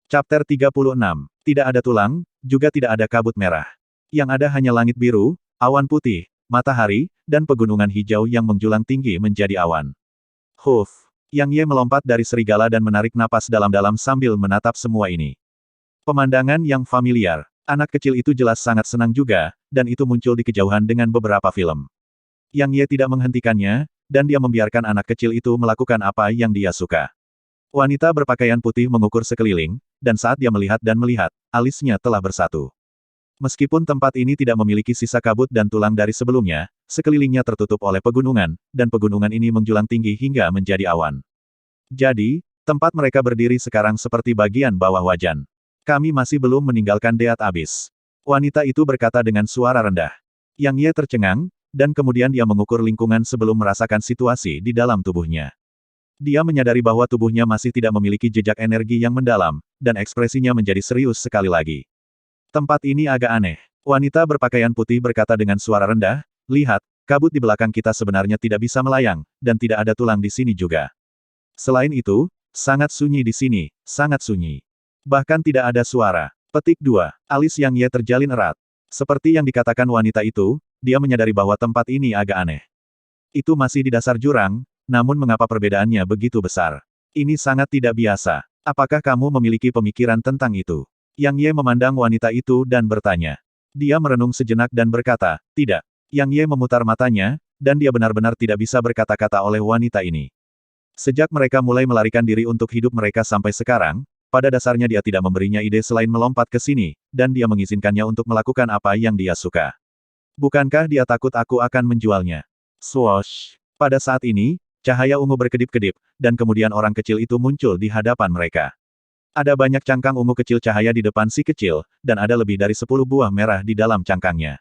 Chapter 36. Tidak ada tulang, juga tidak ada kabut merah. Yang ada hanya langit biru, awan putih, matahari, dan pegunungan hijau yang menjulang tinggi menjadi awan. Huf! Yang Ye melompat dari serigala dan menarik napas dalam-dalam sambil menatap semua ini. Pemandangan yang familiar. Anak kecil itu jelas sangat senang juga, dan itu muncul di kejauhan dengan beberapa film. Yang Ye tidak menghentikannya, dan dia membiarkan anak kecil itu melakukan apa yang dia suka. Wanita berpakaian putih mengukur sekeliling, dan saat dia melihat dan melihat, alisnya telah bersatu. Meskipun tempat ini tidak memiliki sisa kabut dan tulang dari sebelumnya, sekelilingnya tertutup oleh pegunungan, dan pegunungan ini menjulang tinggi hingga menjadi awan. Jadi, tempat mereka berdiri sekarang seperti bagian bawah wajan. Kami masih belum meninggalkan Deat Abyss. Wanita itu berkata dengan suara rendah. Yang Ye tercengang, dan kemudian dia mengukur lingkungan sebelum merasakan situasi di dalam tubuhnya. Dia menyadari bahwa tubuhnya masih tidak memiliki jejak energi yang mendalam, dan ekspresinya menjadi serius sekali lagi. Tempat ini agak aneh. Wanita berpakaian putih berkata dengan suara rendah, lihat, kabut di belakang kita sebenarnya tidak bisa melayang, dan tidak ada tulang di sini juga. Selain itu, sangat sunyi di sini, sangat sunyi. Bahkan tidak ada suara. Petik 2. Alis Yang Ye terjalin erat. Seperti yang dikatakan wanita itu, dia menyadari bahwa tempat ini agak aneh. Itu masih di dasar jurang, namun mengapa perbedaannya begitu besar? Ini sangat tidak biasa. Apakah kamu memiliki pemikiran tentang itu? Yang Ye memandang wanita itu dan bertanya. Dia merenung sejenak dan berkata, tidak. Yang Ye memutar matanya, dan dia benar-benar tidak bisa berkata-kata oleh wanita ini. Sejak mereka mulai melarikan diri untuk hidup mereka sampai sekarang, pada dasarnya dia tidak memberinya ide selain melompat ke sini, dan dia mengizinkannya untuk melakukan apa yang dia suka. Bukankah dia takut aku akan menjualnya? Swoosh! Pada saat ini, cahaya ungu berkedip-kedip, dan kemudian orang kecil itu muncul di hadapan mereka. Ada banyak cangkang ungu kecil cahaya di depan si kecil, dan ada lebih dari 10 buah merah di dalam cangkangnya.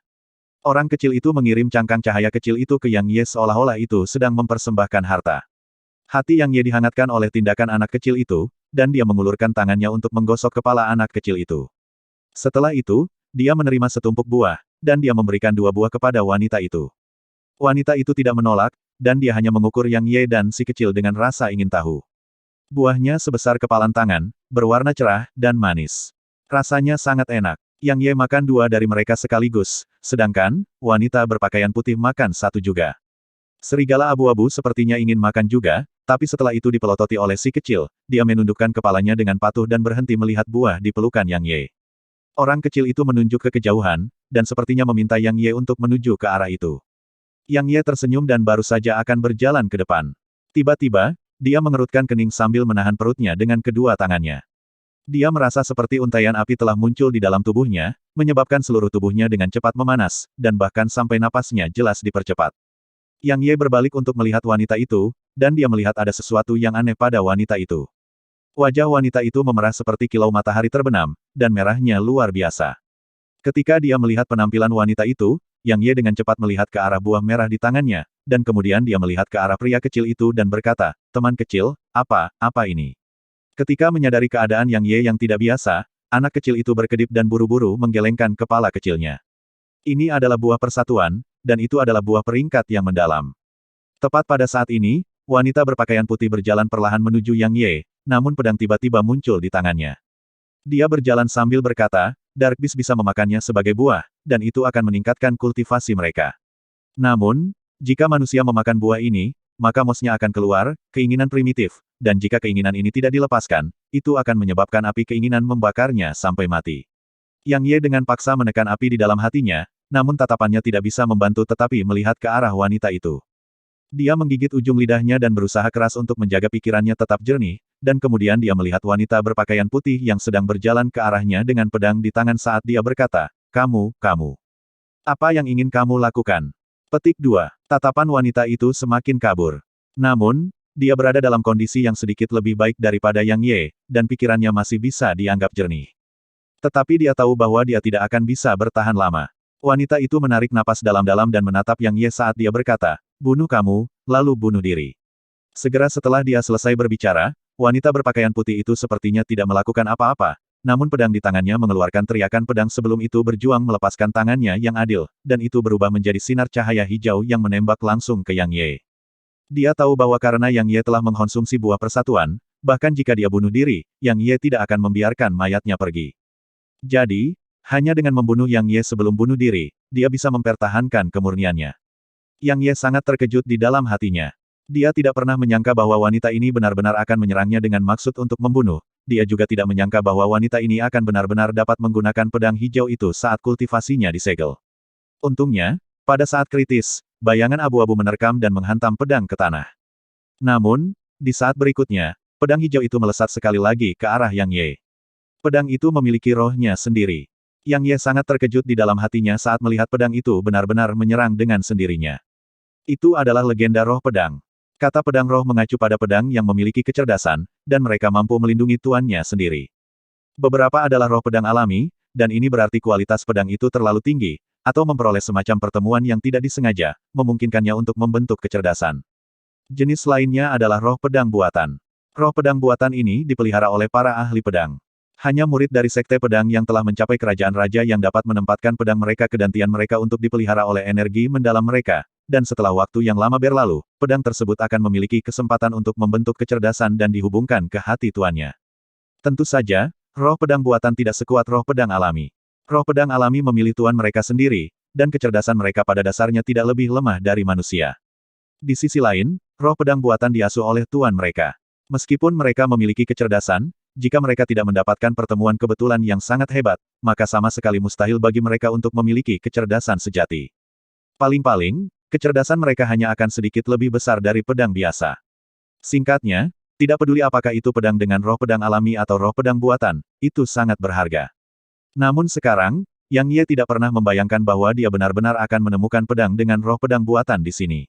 Orang kecil itu mengirim cangkang cahaya kecil itu ke Yang Ye seolah-olah itu sedang mempersembahkan harta. Hati Yang Ye dihangatkan oleh tindakan anak kecil itu, dan dia mengulurkan tangannya untuk menggosok kepala anak kecil itu. Setelah itu, dia menerima setumpuk buah, dan dia memberikan 2 buah kepada wanita itu. Wanita itu tidak menolak, dan dia hanya mengukur Yang Ye dan si kecil dengan rasa ingin tahu. Buahnya sebesar kepalan tangan, berwarna cerah, dan manis. Rasanya sangat enak. Yang Ye makan 2 dari mereka sekaligus, sedangkan, wanita berpakaian putih makan 1 juga. Serigala abu-abu sepertinya ingin makan juga, tapi setelah itu dipelototi oleh si kecil, dia menundukkan kepalanya dengan patuh dan berhenti melihat buah di pelukan Yang Ye. Orang kecil itu menunjuk ke kejauhan, dan sepertinya meminta Yang Ye untuk menuju ke arah itu. Yang Ye tersenyum dan baru saja akan berjalan ke depan. Tiba-tiba, dia mengerutkan kening sambil menahan perutnya dengan kedua tangannya. Dia merasa seperti untaian api telah muncul di dalam tubuhnya, menyebabkan seluruh tubuhnya dengan cepat memanas, dan bahkan sampai napasnya jelas dipercepat. Yang Ye berbalik untuk melihat wanita itu, dan dia melihat ada sesuatu yang aneh pada wanita itu. Wajah wanita itu memerah seperti kilau matahari terbenam, dan merahnya luar biasa. Ketika dia melihat penampilan wanita itu, Yang Ye dengan cepat melihat ke arah buah merah di tangannya, dan kemudian dia melihat ke arah pria kecil itu dan berkata, teman kecil, apa ini? Ketika menyadari keadaan Yang Ye yang tidak biasa, anak kecil itu berkedip dan buru-buru menggelengkan kepala kecilnya. Ini adalah buah persatuan, dan itu adalah buah peringkat yang mendalam. Tepat pada saat ini, wanita berpakaian putih berjalan perlahan menuju Yang Ye, namun pedang tiba-tiba muncul di tangannya. Dia berjalan sambil berkata, Dark Beast bisa memakannya sebagai buah, dan itu akan meningkatkan kultivasi mereka. Namun, jika manusia memakan buah ini, maka mosnya akan keluar, keinginan primitif, dan jika keinginan ini tidak dilepaskan, itu akan menyebabkan api keinginan membakarnya sampai mati. Yang Ye dengan paksa menekan api di dalam hatinya, namun tatapannya tidak bisa membantu tetapi melihat ke arah wanita itu. Dia menggigit ujung lidahnya dan berusaha keras untuk menjaga pikirannya tetap jernih, dan kemudian dia melihat wanita berpakaian putih yang sedang berjalan ke arahnya dengan pedang di tangan saat dia berkata, kamu. Apa yang ingin kamu lakukan? Petik 2. Tatapan wanita itu semakin kabur. Namun, dia berada dalam kondisi yang sedikit lebih baik daripada Yang Ye, dan pikirannya masih bisa dianggap jernih. Tetapi dia tahu bahwa dia tidak akan bisa bertahan lama. Wanita itu menarik napas dalam-dalam dan menatap Yang Ye saat dia berkata, bunuh kamu, lalu bunuh diri. Segera setelah dia selesai berbicara, wanita berpakaian putih itu sepertinya tidak melakukan apa-apa, namun pedang di tangannya mengeluarkan teriakan pedang sebelum itu berjuang melepaskan tangannya yang adil, dan itu berubah menjadi sinar cahaya hijau yang menembak langsung ke Yang Ye. Dia tahu bahwa karena Yang Ye telah mengkonsumsi buah persatuan, bahkan jika dia bunuh diri, Yang Ye tidak akan membiarkan mayatnya pergi. Jadi, hanya dengan membunuh Yang Ye sebelum bunuh diri, dia bisa mempertahankan kemurniannya. Yang Ye sangat terkejut di dalam hatinya. Dia tidak pernah menyangka bahwa wanita ini benar-benar akan menyerangnya dengan maksud untuk membunuh. Dia juga tidak menyangka bahwa wanita ini akan benar-benar dapat menggunakan pedang hijau itu saat kultivasinya disegel. Untungnya, pada saat kritis, bayangan abu-abu menerkam dan menghantam pedang ke tanah. Namun, di saat berikutnya, pedang hijau itu melesat sekali lagi ke arah Yang Ye. Pedang itu memiliki rohnya sendiri. Yang Ye sangat terkejut di dalam hatinya saat melihat pedang itu benar-benar menyerang dengan sendirinya. Itu adalah legenda roh pedang. Kata pedang roh mengacu pada pedang yang memiliki kecerdasan, dan mereka mampu melindungi tuannya sendiri. Beberapa adalah roh pedang alami, dan ini berarti kualitas pedang itu terlalu tinggi, atau memperoleh semacam pertemuan yang tidak disengaja, memungkinkannya untuk membentuk kecerdasan. Jenis lainnya adalah roh pedang buatan. Roh pedang buatan ini dipelihara oleh para ahli pedang. Hanya murid dari sekte pedang yang telah mencapai kerajaan raja yang dapat menempatkan pedang mereka ke dantian mereka untuk dipelihara oleh energi mendalam mereka, dan setelah waktu yang lama berlalu, pedang tersebut akan memiliki kesempatan untuk membentuk kecerdasan dan dihubungkan ke hati tuannya. Tentu saja, roh pedang buatan tidak sekuat roh pedang alami. Roh pedang alami memilih tuan mereka sendiri, dan kecerdasan mereka pada dasarnya tidak lebih lemah dari manusia. Di sisi lain, roh pedang buatan diasuh oleh tuan mereka. Meskipun mereka memiliki kecerdasan, jika mereka tidak mendapatkan pertemuan kebetulan yang sangat hebat, maka sama sekali mustahil bagi mereka untuk memiliki kecerdasan sejati. Paling-paling, kecerdasan mereka hanya akan sedikit lebih besar dari pedang biasa. Singkatnya, tidak peduli apakah itu pedang dengan roh pedang alami atau roh pedang buatan, itu sangat berharga. Namun sekarang, Yang Ye tidak pernah membayangkan bahwa dia benar-benar akan menemukan pedang dengan roh pedang buatan di sini.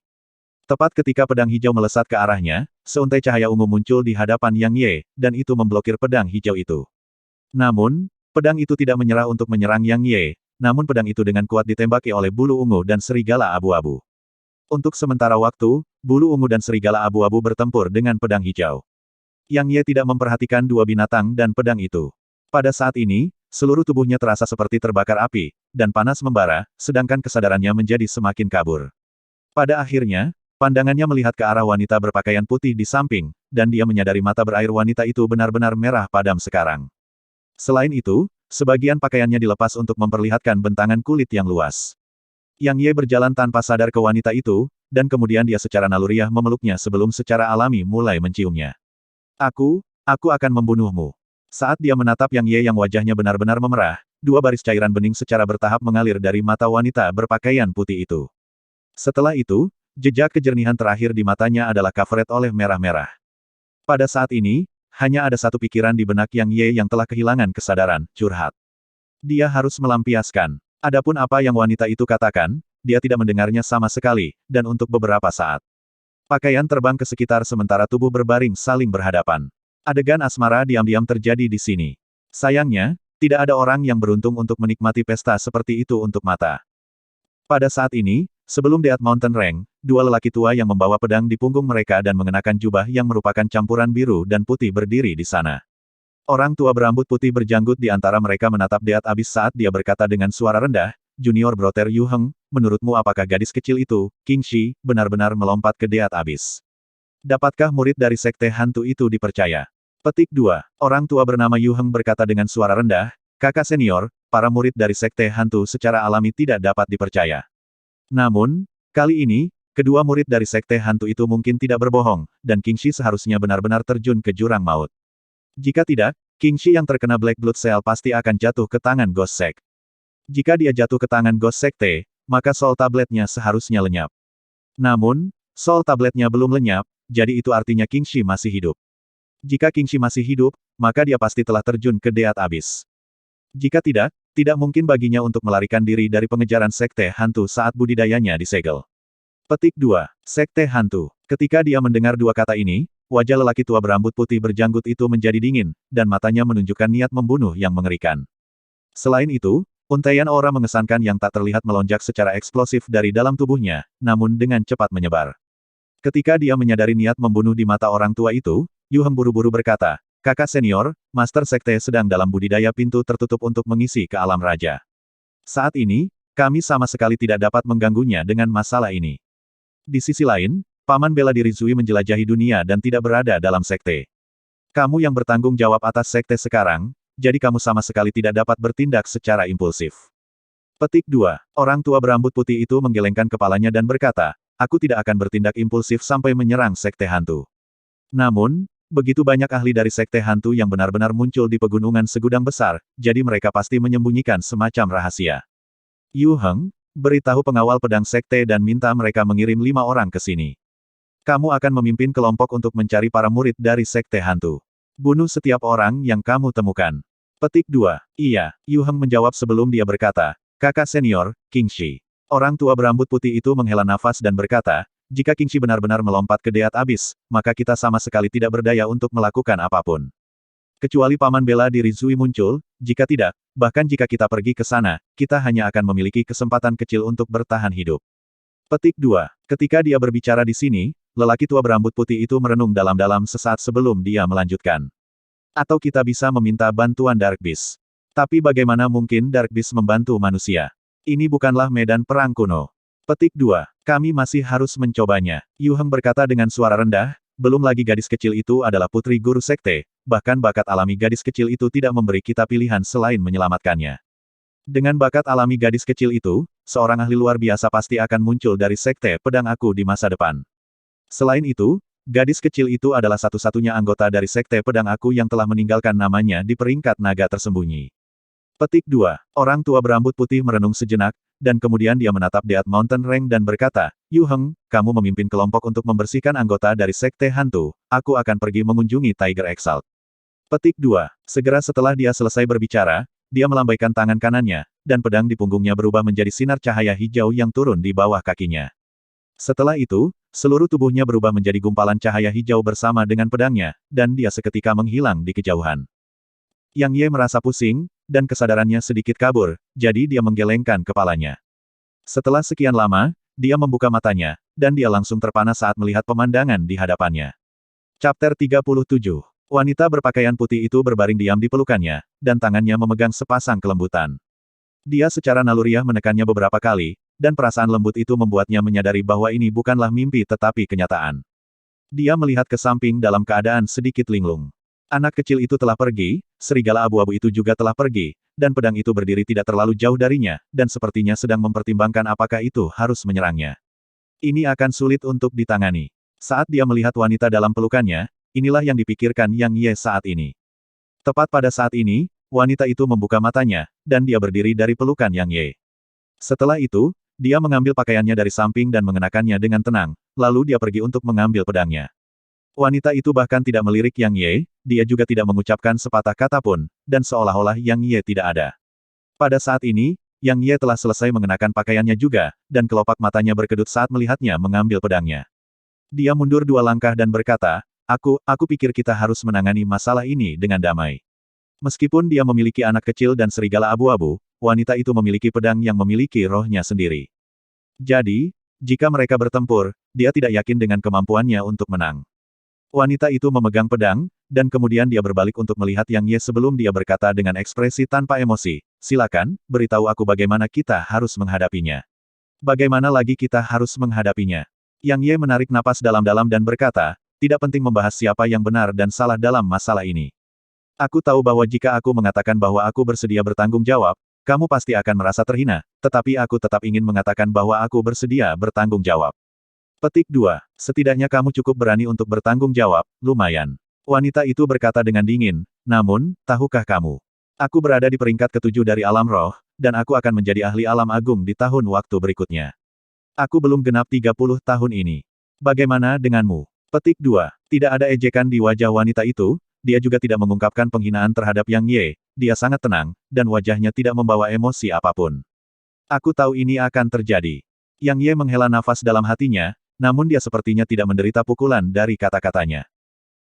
Tepat ketika pedang hijau melesat ke arahnya, seuntai cahaya ungu muncul di hadapan Yang Ye, dan itu memblokir pedang hijau itu. Namun, pedang itu tidak menyerah untuk menyerang Yang Ye, namun pedang itu dengan kuat ditembaki oleh bulu ungu dan serigala abu-abu. Untuk sementara waktu, bulu ungu dan serigala abu-abu bertempur dengan pedang hijau. Yang Ye tidak memperhatikan dua binatang dan pedang itu. Pada saat ini, seluruh tubuhnya terasa seperti terbakar api, dan panas membara, sedangkan kesadarannya menjadi semakin kabur. Pada akhirnya, pandangannya melihat ke arah wanita berpakaian putih di samping, dan dia menyadari mata berair wanita itu benar-benar merah padam sekarang. Selain itu, sebagian pakaiannya dilepas untuk memperlihatkan bentangan kulit yang luas. Yang Ye berjalan tanpa sadar ke wanita itu, dan kemudian dia secara naluriah memeluknya sebelum secara alami mulai menciumnya. Aku akan membunuhmu. Saat dia menatap Yang Ye yang wajahnya benar-benar memerah, dua baris cairan bening secara bertahap mengalir dari mata wanita berpakaian putih itu. Setelah itu, jejak kejernihan terakhir di matanya adalah covered oleh merah-merah. Pada saat ini, hanya ada satu pikiran di benak Yang Ye yang telah kehilangan kesadaran, curhat. Dia harus melampiaskan. Adapun apa yang wanita itu katakan, dia tidak mendengarnya sama sekali, dan untuk beberapa saat. Pakaian terbang ke sekitar sementara tubuh berbaring saling berhadapan. Adegan asmara diam-diam terjadi di sini. Sayangnya, tidak ada orang yang beruntung untuk menikmati pesta seperti itu untuk mata. Pada saat ini, sebelum Death Mountain Range, dua lelaki tua yang membawa pedang di punggung mereka dan mengenakan jubah yang merupakan campuran biru dan putih berdiri di sana. Orang tua berambut putih berjanggut di antara mereka menatap Death Abyss saat dia berkata dengan suara rendah, Junior Brother Yu Heng, menurutmu apakah gadis kecil itu, King Shi, benar-benar melompat ke Death Abyss? Dapatkah murid dari sekte hantu itu dipercaya? Petik 2. Orang tua bernama Yu Heng berkata dengan suara rendah, kakak senior, para murid dari sekte hantu secara alami tidak dapat dipercaya. Namun, kali ini, kedua murid dari sekte hantu itu mungkin tidak berbohong, dan King Shi seharusnya benar-benar terjun ke jurang maut. Jika tidak, King Shi yang terkena Black Blood Cell pasti akan jatuh ke tangan Ghost Sect. Jika dia jatuh ke tangan Ghost Sekte, maka Soul Tabletnya seharusnya lenyap. Namun, Soul Tabletnya belum lenyap, jadi itu artinya King Shi masih hidup. Jika King Shi masih hidup, maka dia pasti telah terjun ke Death Abyss. Jika tidak, tidak mungkin baginya untuk melarikan diri dari pengejaran Sekte Hantu saat budidayanya disegel. Petik 2. Sekte Hantu. Ketika dia mendengar dua kata ini, wajah lelaki tua berambut putih berjanggut itu menjadi dingin, dan matanya menunjukkan niat membunuh yang mengerikan. Selain itu, untaian aura mengesankan yang tak terlihat melonjak secara eksplosif dari dalam tubuhnya, namun dengan cepat menyebar. Ketika dia menyadari niat membunuh di mata orang tua itu, Yu Heng buru-buru berkata, kakak senior, Master Sekte sedang dalam budidaya pintu tertutup untuk mengisi ke alam raja. Saat ini, kami sama sekali tidak dapat mengganggunya dengan masalah ini. Di sisi lain, Paman bela diri Zui menjelajahi dunia dan tidak berada dalam sekte. Kamu yang bertanggung jawab atas sekte sekarang, jadi kamu sama sekali tidak dapat bertindak secara impulsif. Petik 2. Orang tua berambut putih itu menggelengkan kepalanya dan berkata, aku tidak akan bertindak impulsif sampai menyerang sekte hantu. Namun, begitu banyak ahli dari sekte hantu yang benar-benar muncul di pegunungan segudang besar, jadi mereka pasti menyembunyikan semacam rahasia. Yu Heng, beritahu pengawal pedang sekte dan minta mereka mengirim 5 orang ke sini. Kamu akan memimpin kelompok untuk mencari para murid dari sekte hantu. Bunuh setiap orang yang kamu temukan. Petik 2. Iya, Yu Heng menjawab sebelum dia berkata, kakak senior, King Shi. Orang tua berambut putih itu menghela nafas dan berkata, jika King Shi benar-benar melompat ke Deat Abis, maka kita sama sekali tidak berdaya untuk melakukan apapun. Kecuali Paman Bela Diri Zui muncul, jika tidak, bahkan jika kita pergi ke sana, kita hanya akan memiliki kesempatan kecil untuk bertahan hidup. Petik 2. Ketika dia berbicara di sini, lelaki tua berambut putih itu merenung dalam-dalam sesaat sebelum dia melanjutkan. Atau kita bisa meminta bantuan Dark Beast. Tapi bagaimana mungkin Dark Beast membantu manusia? Ini bukanlah medan perang kuno. Petik 2. Kami masih harus mencobanya. Yu Heng berkata dengan suara rendah, belum lagi gadis kecil itu adalah putri guru sekte, bahkan bakat alami gadis kecil itu tidak memberi kita pilihan selain menyelamatkannya. Dengan bakat alami gadis kecil itu, seorang ahli luar biasa pasti akan muncul dari sekte pedang aku di masa depan. Selain itu, gadis kecil itu adalah satu-satunya anggota dari sekte pedang aku yang telah meninggalkan namanya di peringkat naga tersembunyi. Petik 2. Orang tua berambut putih merenung sejenak, dan kemudian dia menatap Deat Mountain Range dan berkata, Yu Heng, kamu memimpin kelompok untuk membersihkan anggota dari sekte hantu, aku akan pergi mengunjungi Tiger Exalt. Petik 2. Segera setelah dia selesai berbicara, dia melambaikan tangan kanannya, dan pedang di punggungnya berubah menjadi sinar cahaya hijau yang turun di bawah kakinya. Setelah itu, seluruh tubuhnya berubah menjadi gumpalan cahaya hijau bersama dengan pedangnya, dan dia seketika menghilang di kejauhan. Yang Ye merasa pusing, dan kesadarannya sedikit kabur, jadi dia menggelengkan kepalanya. Setelah sekian lama, dia membuka matanya, dan dia langsung terpana saat melihat pemandangan di hadapannya. Chapter 37. Wanita berpakaian putih itu berbaring diam di pelukannya, dan tangannya memegang sepasang kelembutan. Dia secara naluriah menekannya beberapa kali, dan perasaan lembut itu membuatnya menyadari bahwa ini bukanlah mimpi tetapi kenyataan. Dia melihat ke samping dalam keadaan sedikit linglung. Anak kecil itu telah pergi, serigala abu-abu itu juga telah pergi, dan pedang itu berdiri tidak terlalu jauh darinya, dan sepertinya sedang mempertimbangkan apakah itu harus menyerangnya. Ini akan sulit untuk ditangani. Saat dia melihat wanita dalam pelukannya, inilah yang dipikirkan Yang Ye saat ini. Tepat pada saat ini, wanita itu membuka matanya, dan dia berdiri dari pelukan Yang Ye. Setelah itu, dia mengambil pakaiannya dari samping dan mengenakannya dengan tenang, lalu dia pergi untuk mengambil pedangnya. Wanita itu bahkan tidak melirik Yang Ye, dia juga tidak mengucapkan sepatah kata pun, dan seolah-olah Yang Ye tidak ada. Pada saat ini, Yang Ye telah selesai mengenakan pakaiannya juga, dan kelopak matanya berkedut saat melihatnya mengambil pedangnya. Dia mundur 2 langkah dan berkata, aku pikir kita harus menangani masalah ini dengan damai. Meskipun dia memiliki anak kecil dan serigala abu-abu, wanita itu memiliki pedang yang memiliki rohnya sendiri. Jadi, jika mereka bertempur, dia tidak yakin dengan kemampuannya untuk menang. Wanita itu memegang pedang, dan kemudian dia berbalik untuk melihat Yang Ye sebelum dia berkata dengan ekspresi tanpa emosi, silakan, beritahu aku bagaimana kita harus menghadapinya. Bagaimana lagi kita harus menghadapinya? Yang Ye menarik napas dalam-dalam dan berkata, tidak penting membahas siapa yang benar dan salah dalam masalah ini. Aku tahu bahwa jika aku mengatakan bahwa aku bersedia bertanggung jawab, kamu pasti akan merasa terhina, tetapi aku tetap ingin mengatakan bahwa aku bersedia bertanggung jawab. Petik 2. Setidaknya kamu cukup berani untuk bertanggung jawab, lumayan. Wanita itu berkata dengan dingin, namun, tahukah kamu? Aku berada di peringkat ke-7 dari alam roh, dan aku akan menjadi ahli alam agung di tahun waktu berikutnya. Aku belum genap 30 tahun ini. Bagaimana denganmu? Petik 2. Tidak ada ejekan di wajah wanita itu, dia juga tidak mengungkapkan penghinaan terhadap Yang Ye, dia sangat tenang, dan wajahnya tidak membawa emosi apapun. Aku tahu ini akan terjadi. Yang Ye menghela nafas dalam hatinya, namun dia sepertinya tidak menderita pukulan dari kata-katanya.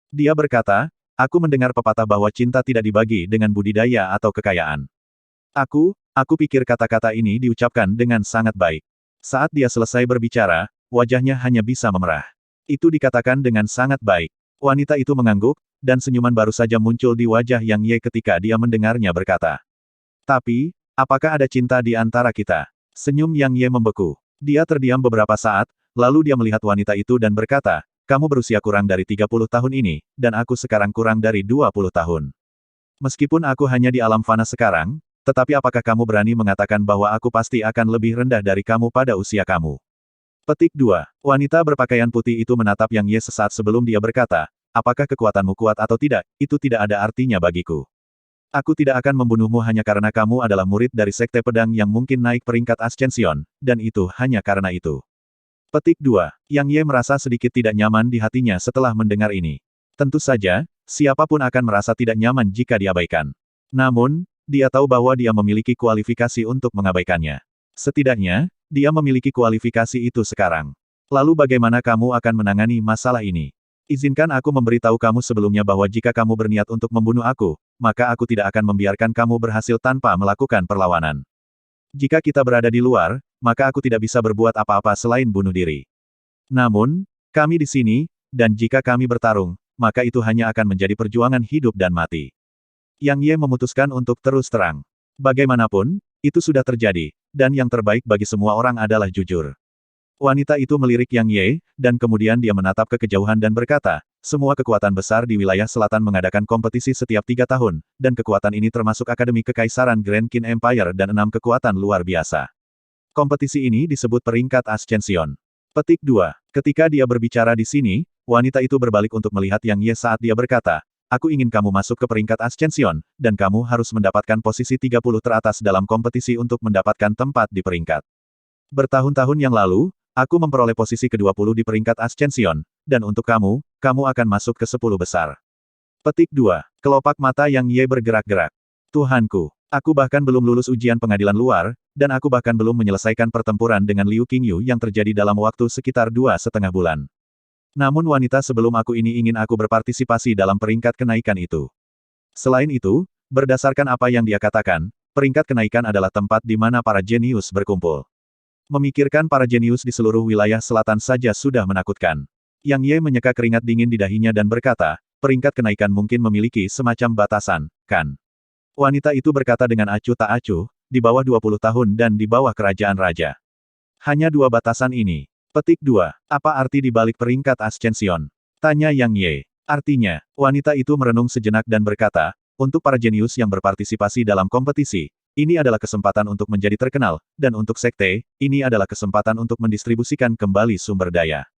Dia berkata, aku mendengar pepatah bahwa cinta tidak dibagi dengan budidaya atau kekayaan. Aku pikir kata-kata ini diucapkan dengan sangat baik. Saat dia selesai berbicara, wajahnya hanya bisa memerah. Itu dikatakan dengan sangat baik. Wanita itu mengangguk, dan senyuman baru saja muncul di wajah Yang Ye ketika dia mendengarnya berkata. Tapi, apakah ada cinta di antara kita? Senyum Yang Ye membeku. Dia terdiam beberapa saat, lalu dia melihat wanita itu dan berkata, kamu berusia kurang dari 30 tahun ini, dan aku sekarang kurang dari 20 tahun. Meskipun aku hanya di alam fana sekarang, tetapi apakah kamu berani mengatakan bahwa aku pasti akan lebih rendah dari kamu pada usia kamu? Petik 2. Wanita berpakaian putih itu menatap Yang Ye sesaat sebelum dia berkata, apakah kekuatanmu kuat atau tidak, itu tidak ada artinya bagiku. Aku tidak akan membunuhmu hanya karena kamu adalah murid dari Sekte Pedang yang mungkin naik peringkat Ascension, dan itu hanya karena itu. Petik 2. Yang Ye merasa sedikit tidak nyaman di hatinya setelah mendengar ini. Tentu saja, siapapun akan merasa tidak nyaman jika diabaikan. Namun, dia tahu bahwa dia memiliki kualifikasi untuk mengabaikannya. Setidaknya, dia memiliki kualifikasi itu sekarang. Lalu bagaimana kamu akan menangani masalah ini? Izinkan aku memberitahu kamu sebelumnya bahwa jika kamu berniat untuk membunuh aku, maka aku tidak akan membiarkan kamu berhasil tanpa melakukan perlawanan. Jika kita berada di luar, maka aku tidak bisa berbuat apa-apa selain bunuh diri. Namun, kami di sini, dan jika kami bertarung, maka itu hanya akan menjadi perjuangan hidup dan mati. Yang Ye memutuskan untuk terus terang. Bagaimanapun, itu sudah terjadi, dan yang terbaik bagi semua orang adalah jujur. Wanita itu melirik Yang Ye, dan kemudian dia menatap ke kejauhan dan berkata, semua kekuatan besar di wilayah selatan mengadakan kompetisi setiap 3 tahun, dan kekuatan ini termasuk Akademi Kekaisaran Grand Qin Empire dan 6 kekuatan luar biasa. Kompetisi ini disebut peringkat Ascension. Petik 2. Ketika dia berbicara di sini, wanita itu berbalik untuk melihat Yang Ye saat dia berkata, aku ingin kamu masuk ke peringkat Ascension, dan kamu harus mendapatkan posisi 30 teratas dalam kompetisi untuk mendapatkan tempat di peringkat. Bertahun-tahun yang lalu, aku memperoleh posisi ke-20 di peringkat Ascension, dan untuk kamu, kamu akan masuk ke 10 besar. Petik 2. Kelopak mata Yang Ye bergerak-gerak. Tuhanku, aku bahkan belum lulus ujian pengadilan luar, dan aku bahkan belum menyelesaikan pertempuran dengan Liu Qingyu yang terjadi dalam waktu sekitar 2,5 bulan. Namun wanita sebelum aku ini ingin aku berpartisipasi dalam peringkat kenaikan itu. Selain itu, berdasarkan apa yang dia katakan, peringkat kenaikan adalah tempat di mana para jenius berkumpul. Memikirkan para jenius di seluruh wilayah selatan saja sudah menakutkan. Yang Ye menyeka keringat dingin di dahinya dan berkata, peringkat kenaikan mungkin memiliki semacam batasan, kan? Wanita itu berkata dengan acuh tak acuh, di bawah 20 tahun dan di bawah kerajaan raja. Hanya 2 batasan ini. Petik 2. Apa arti di balik peringkat Ascension? Tanya Yang Ye. Artinya, wanita itu merenung sejenak dan berkata, untuk para jenius yang berpartisipasi dalam kompetisi, ini adalah kesempatan untuk menjadi terkenal, dan untuk sekte, ini adalah kesempatan untuk mendistribusikan kembali sumber daya.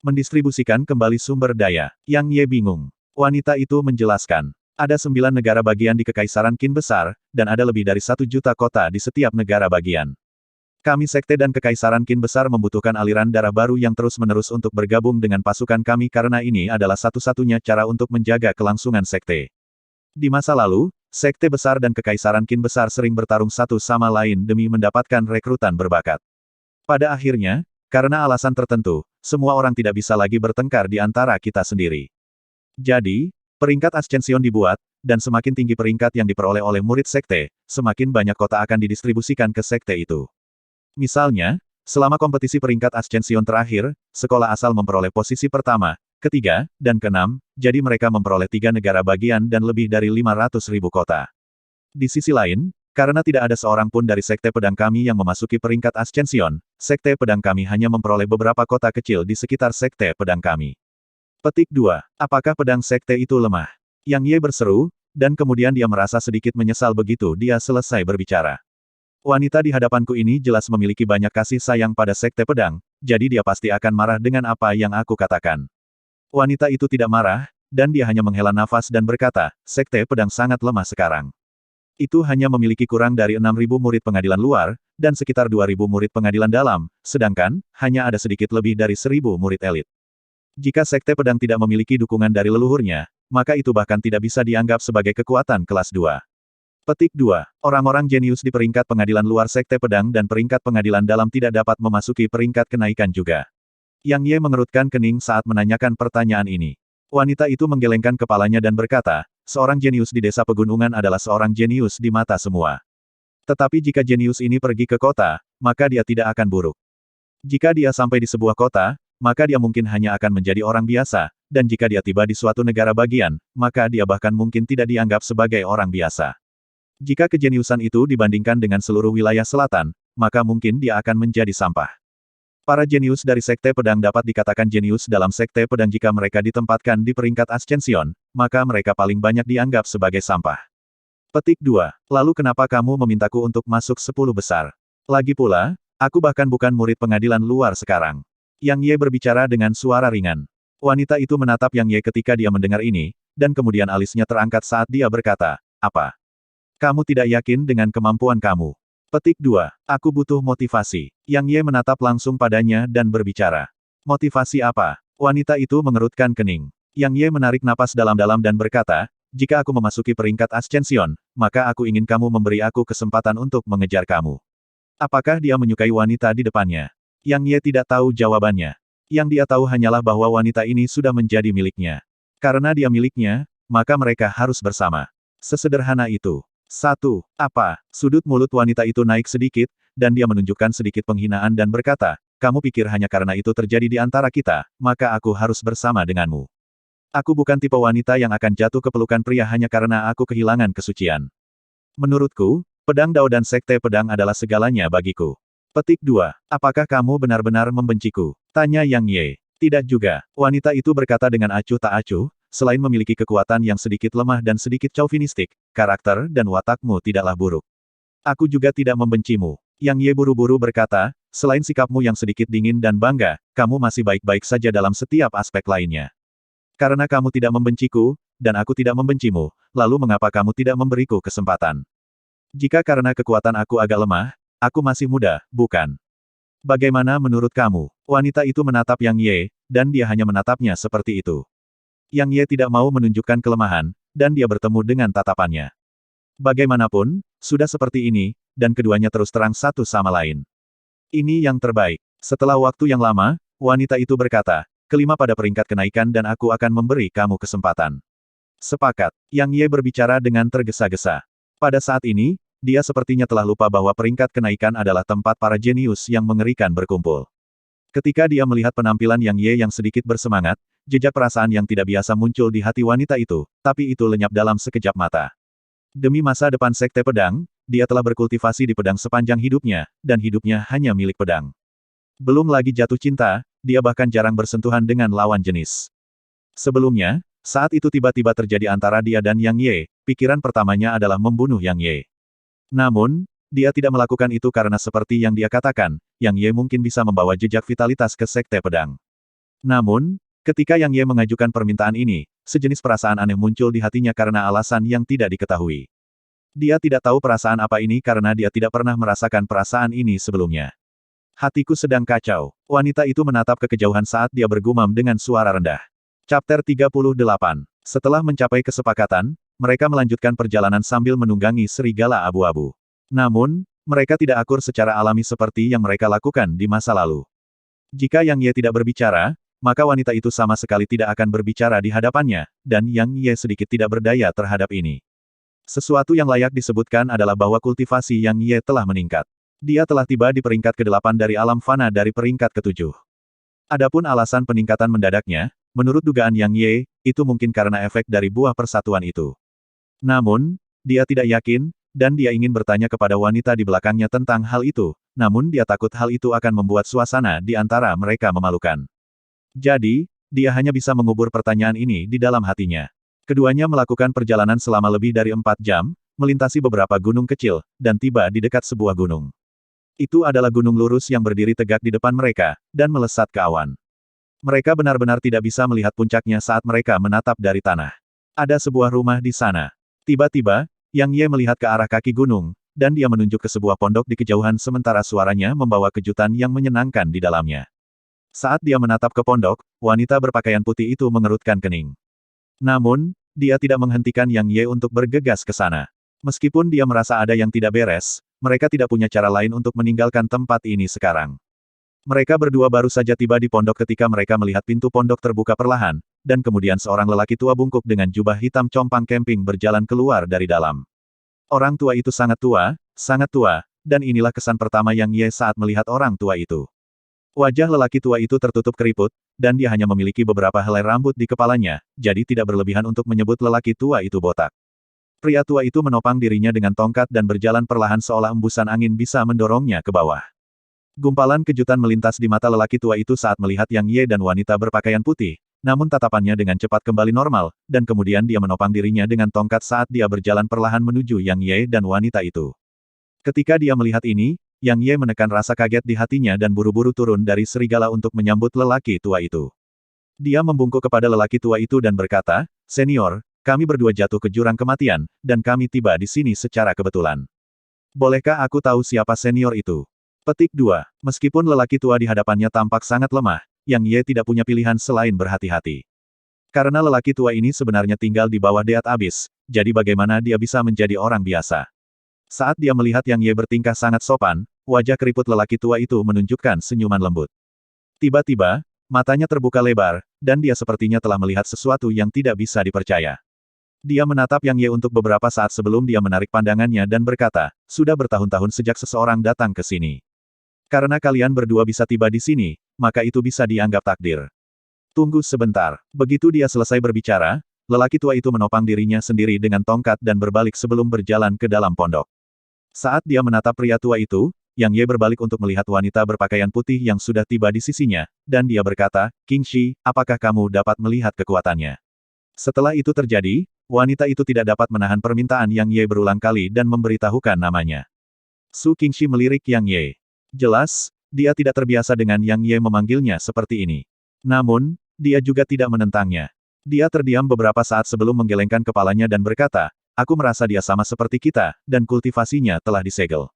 Mendistribusikan kembali sumber daya. Yang Ye bingung. Wanita itu menjelaskan. Ada 9 negara bagian di Kekaisaran Qin besar, dan ada lebih dari 1 juta kota di setiap negara bagian. Kami sekte dan Kekaisaran Qin besar membutuhkan aliran darah baru yang terus-menerus untuk bergabung dengan pasukan kami karena ini adalah satu-satunya cara untuk menjaga kelangsungan sekte. Di masa lalu, sekte besar dan Kekaisaran Qin besar sering bertarung satu sama lain demi mendapatkan rekrutan berbakat. Pada akhirnya, karena alasan tertentu, semua orang tidak bisa lagi bertengkar di antara kita sendiri. Jadi, peringkat Ascension dibuat, dan semakin tinggi peringkat yang diperoleh oleh murid sekte, semakin banyak kota akan didistribusikan ke sekte itu. Misalnya, selama kompetisi peringkat Ascension terakhir, sekolah asal memperoleh posisi pertama, ketiga, dan keenam, jadi mereka memperoleh 3 negara bagian dan lebih dari 500.000 kota. Di sisi lain, karena tidak ada seorang pun dari sekte pedang kami yang memasuki peringkat Ascension, sekte pedang kami hanya memperoleh beberapa kota kecil di sekitar sekte pedang kami. Petik 2. Apakah pedang sekte itu lemah? Yang Ye berseru, dan kemudian dia merasa sedikit menyesal begitu dia selesai berbicara. Wanita di hadapanku ini jelas memiliki banyak kasih sayang pada sekte pedang, jadi dia pasti akan marah dengan apa yang aku katakan. Wanita itu tidak marah, dan dia hanya menghela nafas dan berkata, sekte pedang sangat lemah sekarang. Itu hanya memiliki kurang dari 6.000 murid pengadilan luar, dan sekitar 2.000 murid pengadilan dalam, sedangkan, hanya ada sedikit lebih dari 1.000 murid elit. Jika sekte pedang tidak memiliki dukungan dari leluhurnya, maka itu bahkan tidak bisa dianggap sebagai kekuatan kelas 2. Petik 2. Orang-orang jenius di peringkat pengadilan luar sekte pedang dan peringkat pengadilan dalam tidak dapat memasuki peringkat kenaikan juga. Yang Ye mengerutkan kening saat menanyakan pertanyaan ini. Wanita itu menggelengkan kepalanya dan berkata, seorang jenius di desa pegunungan adalah seorang jenius di mata semua. Tetapi jika jenius ini pergi ke kota, maka dia tidak akan buruk. Jika dia sampai di sebuah kota, maka dia mungkin hanya akan menjadi orang biasa, dan jika dia tiba di suatu negara bagian, maka dia bahkan mungkin tidak dianggap sebagai orang biasa. Jika kejeniusan itu dibandingkan dengan seluruh wilayah selatan, maka mungkin dia akan menjadi sampah. Para jenius dari Sekte Pedang dapat dikatakan jenius dalam Sekte Pedang jika mereka ditempatkan di peringkat Ascension, maka mereka paling banyak dianggap sebagai sampah. Petik 2. Lalu kenapa kamu memintaku untuk masuk 10 besar? Lagi pula, aku bahkan bukan murid pengadilan luar sekarang. Yang Ye berbicara dengan suara ringan. Wanita itu menatap Yang Ye ketika dia mendengar ini, dan kemudian alisnya terangkat saat dia berkata, apa? Kamu tidak yakin dengan kemampuan kamu? Petik 2. Aku butuh motivasi. Yang Ye menatap langsung padanya dan berbicara. Motivasi apa? Wanita itu mengerutkan kening. Yang Ye menarik napas dalam-dalam dan berkata, jika aku memasuki peringkat Ascension, maka aku ingin kamu memberi aku kesempatan untuk mengejar kamu. Apakah dia menyukai wanita di depannya? Yang Ye tidak tahu jawabannya. Yang dia tahu hanyalah bahwa wanita ini sudah menjadi miliknya. Karena dia miliknya, maka mereka harus bersama. Sesederhana itu. 1. Apa? Sudut mulut wanita itu naik sedikit, dan dia menunjukkan sedikit penghinaan dan berkata, kamu pikir hanya karena itu terjadi di antara kita, maka aku harus bersama denganmu. Aku bukan tipe wanita yang akan jatuh ke pelukan pria hanya karena aku kehilangan kesucian. Menurutku, pedang Dao dan Sekte Pedang adalah segalanya bagiku. Petik 2. Apakah kamu benar-benar membenciku? Tanya Yang Ye. Tidak juga. Wanita itu berkata dengan acuh tak acuh, selain memiliki kekuatan yang sedikit lemah dan sedikit chauvinistik, karakter dan watakmu tidaklah buruk. Aku juga tidak membencimu. Yang Ye buru-buru berkata, selain sikapmu yang sedikit dingin dan bangga, kamu masih baik-baik saja dalam setiap aspek lainnya. Karena kamu tidak membenciku, dan aku tidak membencimu, lalu mengapa kamu tidak memberiku kesempatan? Jika karena kekuatan aku agak lemah, aku masih muda, bukan? Bagaimana menurut kamu? Wanita itu menatap Yang Ye, dan dia hanya menatapnya seperti itu. Yang Ye tidak mau menunjukkan kelemahan, dan dia bertemu dengan tatapannya. Bagaimanapun, sudah seperti ini, dan keduanya terus terang satu sama lain. Ini yang terbaik. Setelah waktu yang lama, wanita itu berkata, kelima pada peringkat kenaikan dan aku akan memberi kamu kesempatan. Sepakat. Yang Ye berbicara dengan tergesa-gesa. Pada saat ini, dia sepertinya telah lupa bahwa peringkat kenaikan adalah tempat para jenius yang mengerikan berkumpul. Ketika dia melihat penampilan Yang Ye yang sedikit bersemangat, jejak perasaan yang tidak biasa muncul di hati wanita itu, tapi itu lenyap dalam sekejap mata. Demi masa depan Sekte Pedang, dia telah berkultivasi di pedang sepanjang hidupnya, dan hidupnya hanya milik pedang. Belum lagi jatuh cinta, dia bahkan jarang bersentuhan dengan lawan jenis. Sebelumnya, saat itu tiba-tiba terjadi antara dia dan Yang Ye, pikiran pertamanya adalah membunuh Yang Ye. Namun, dia tidak melakukan itu karena seperti yang dia katakan, Yang Ye mungkin bisa membawa jejak vitalitas ke Sekte Pedang. Namun, ketika Yang Ye mengajukan permintaan ini, sejenis perasaan aneh muncul di hatinya karena alasan yang tidak diketahui. Dia tidak tahu perasaan apa ini karena dia tidak pernah merasakan perasaan ini sebelumnya. Hatiku sedang kacau. Wanita itu menatap ke kejauhan saat dia bergumam dengan suara rendah. Chapter 38. Setelah mencapai kesepakatan, mereka melanjutkan perjalanan sambil menunggangi serigala abu-abu. Namun, mereka tidak akur secara alami seperti yang mereka lakukan di masa lalu. Jika Yang Ye tidak berbicara, maka wanita itu sama sekali tidak akan berbicara di hadapannya, dan Yang Ye sedikit tidak berdaya terhadap ini. Sesuatu yang layak disebutkan adalah bahwa kultivasi Yang Ye telah meningkat. Dia telah tiba di peringkat ke-8 dari alam fana dari peringkat ke-7. Adapun alasan peningkatan mendadaknya, menurut dugaan Yang Ye, itu mungkin karena efek dari buah persatuan itu. Namun, dia tidak yakin, dan dia ingin bertanya kepada wanita di belakangnya tentang hal itu, namun dia takut hal itu akan membuat suasana di antara mereka memalukan. Jadi, dia hanya bisa mengubur pertanyaan ini di dalam hatinya. Keduanya melakukan perjalanan selama lebih dari 4 jam, melintasi beberapa gunung kecil, dan tiba di dekat sebuah gunung. Itu adalah gunung lurus yang berdiri tegak di depan mereka, dan melesat ke awan. Mereka benar-benar tidak bisa melihat puncaknya saat mereka menatap dari tanah. Ada sebuah rumah di sana. Tiba-tiba, Yang Ye melihat ke arah kaki gunung, dan dia menunjuk ke sebuah pondok di kejauhan sementara suaranya membawa kejutan yang menyenangkan di dalamnya. Saat dia menatap ke pondok, wanita berpakaian putih itu mengerutkan kening. Namun, dia tidak menghentikan Yang Ye untuk bergegas ke sana. Meskipun dia merasa ada yang tidak beres, mereka tidak punya cara lain untuk meninggalkan tempat ini sekarang. Mereka berdua baru saja tiba di pondok ketika mereka melihat pintu pondok terbuka perlahan, dan kemudian seorang lelaki tua bungkuk dengan jubah hitam compang camping berjalan keluar dari dalam. Orang tua itu sangat tua, dan inilah kesan pertama Yang Ye saat melihat orang tua itu. Wajah lelaki tua itu tertutup keriput, dan dia hanya memiliki beberapa helai rambut di kepalanya, jadi tidak berlebihan untuk menyebut lelaki tua itu botak. Pria tua itu menopang dirinya dengan tongkat dan berjalan perlahan seolah embusan angin bisa mendorongnya ke bawah. Gumpalan kejutan melintas di mata lelaki tua itu saat melihat Yang Ye dan wanita berpakaian putih, namun tatapannya dengan cepat kembali normal, dan kemudian dia menopang dirinya dengan tongkat saat dia berjalan perlahan menuju Yang Ye dan wanita itu. Ketika dia melihat ini, Yang Ye menekan rasa kaget di hatinya dan buru-buru turun dari serigala untuk menyambut lelaki tua itu. Dia membungkuk kepada lelaki tua itu dan berkata, "Senior, kami berdua jatuh ke jurang kematian, dan kami tiba di sini secara kebetulan. Bolehkah aku tahu siapa senior itu?" Petik 2. Meskipun lelaki tua di hadapannya tampak sangat lemah, Yang Ye tidak punya pilihan selain berhati-hati. Karena lelaki tua ini sebenarnya tinggal di bawah Deat Abis, jadi bagaimana dia bisa menjadi orang biasa? Saat dia melihat Yang Ye bertingkah sangat sopan, wajah keriput lelaki tua itu menunjukkan senyuman lembut. Tiba-tiba, matanya terbuka lebar, dan dia sepertinya telah melihat sesuatu yang tidak bisa dipercaya. Dia menatap Yang Ye untuk beberapa saat sebelum dia menarik pandangannya dan berkata, "Sudah bertahun-tahun sejak seseorang datang ke sini. Karena kalian berdua bisa tiba di sini, maka itu bisa dianggap takdir." Tunggu sebentar. Begitu dia selesai berbicara, lelaki tua itu menopang dirinya sendiri dengan tongkat dan berbalik sebelum berjalan ke dalam pondok. Saat dia menatap pria tua itu, Yang Ye berbalik untuk melihat wanita berpakaian putih yang sudah tiba di sisinya, dan dia berkata, "King Shi, apakah kamu dapat melihat kekuatannya?" Setelah itu terjadi, wanita itu tidak dapat menahan permintaan Yang Ye berulang kali dan memberitahukan namanya. Su Qingxi melirik Yang Ye. Jelas, dia tidak terbiasa dengan Yang Ye memanggilnya seperti ini. Namun, dia juga tidak menentangnya. Dia terdiam beberapa saat sebelum menggelengkan kepalanya dan berkata, "Aku merasa dia sama seperti kita, dan kultivasinya telah disegel.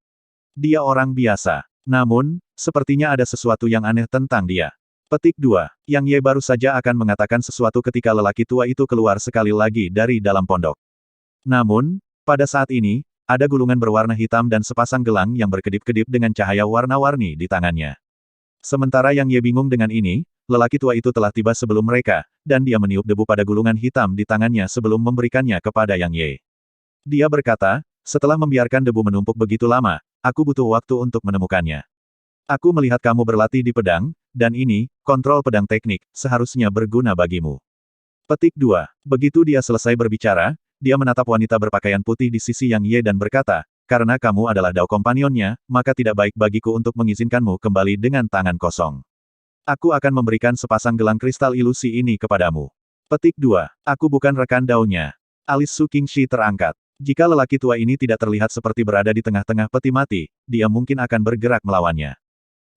Dia orang biasa. Namun, sepertinya ada sesuatu yang aneh tentang dia." Petik 2. Yang Ye baru saja akan mengatakan sesuatu ketika lelaki tua itu keluar sekali lagi dari dalam pondok. Namun, pada saat ini, ada gulungan berwarna hitam dan sepasang gelang yang berkedip-kedip dengan cahaya warna-warni di tangannya. Sementara Yang Ye bingung dengan ini, lelaki tua itu telah tiba sebelum mereka, dan dia meniup debu pada gulungan hitam di tangannya sebelum memberikannya kepada Yang Ye. Dia berkata, "Setelah membiarkan debu menumpuk begitu lama, aku butuh waktu untuk menemukannya. Aku melihat kamu berlatih di pedang, dan ini, kontrol pedang teknik, seharusnya berguna bagimu." Petik 2. Begitu dia selesai berbicara, dia menatap wanita berpakaian putih di sisi Yang Ye dan berkata, "Karena kamu adalah Dao kompanionnya, maka tidak baik bagiku untuk mengizinkanmu kembali dengan tangan kosong. Aku akan memberikan sepasang gelang kristal ilusi ini kepadamu." Petik 2. Aku bukan rekan Dao-nya. Alis Su Qingxi terangkat. Jika lelaki tua ini tidak terlihat seperti berada di tengah-tengah peti mati, dia mungkin akan bergerak melawannya.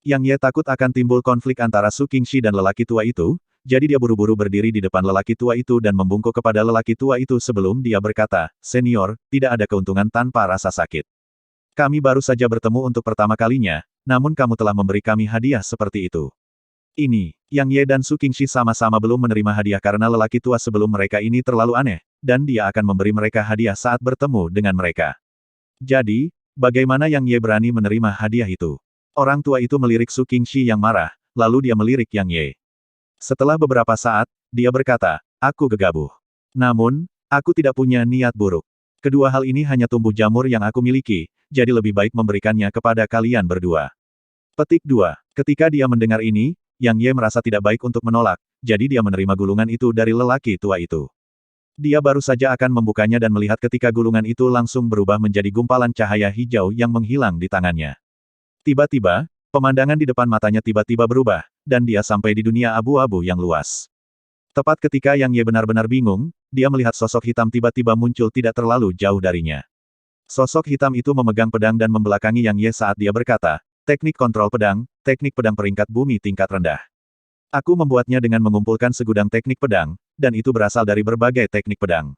Yang Ye takut akan timbul konflik antara Su Qingxi dan lelaki tua itu, jadi dia buru-buru berdiri di depan lelaki tua itu dan membungkuk kepada lelaki tua itu sebelum dia berkata, "Senior, tidak ada keuntungan tanpa rasa sakit. Kami baru saja bertemu untuk pertama kalinya, namun kamu telah memberi kami hadiah seperti itu." Ini, Yang Ye dan Su Qingxi sama-sama belum menerima hadiah karena lelaki tua sebelum mereka ini terlalu aneh, dan dia akan memberi mereka hadiah saat bertemu dengan mereka. Jadi, bagaimana Yang Ye berani menerima hadiah itu? Orang tua itu melirik Su Qingxi yang marah, lalu dia melirik Yang Ye. Setelah beberapa saat, dia berkata, "Aku gegabah. Namun, aku tidak punya niat buruk. Kedua hal ini hanya tumbuh jamur yang aku miliki, jadi lebih baik memberikannya kepada kalian berdua." Petik 2. Ketika dia mendengar ini, Yang Ye merasa tidak baik untuk menolak, jadi dia menerima gulungan itu dari lelaki tua itu. Dia baru saja akan membukanya dan melihat ketika gulungan itu langsung berubah menjadi gumpalan cahaya hijau yang menghilang di tangannya. Tiba-tiba, pemandangan di depan matanya tiba-tiba berubah, dan dia sampai di dunia abu-abu yang luas. Tepat ketika Yang Ye benar-benar bingung, dia melihat sosok hitam tiba-tiba muncul tidak terlalu jauh darinya. Sosok hitam itu memegang pedang dan membelakangi Yang Ye saat dia berkata, "Teknik kontrol pedang, teknik pedang peringkat bumi tingkat rendah. Aku membuatnya dengan mengumpulkan segudang teknik pedang, dan itu berasal dari berbagai teknik pedang.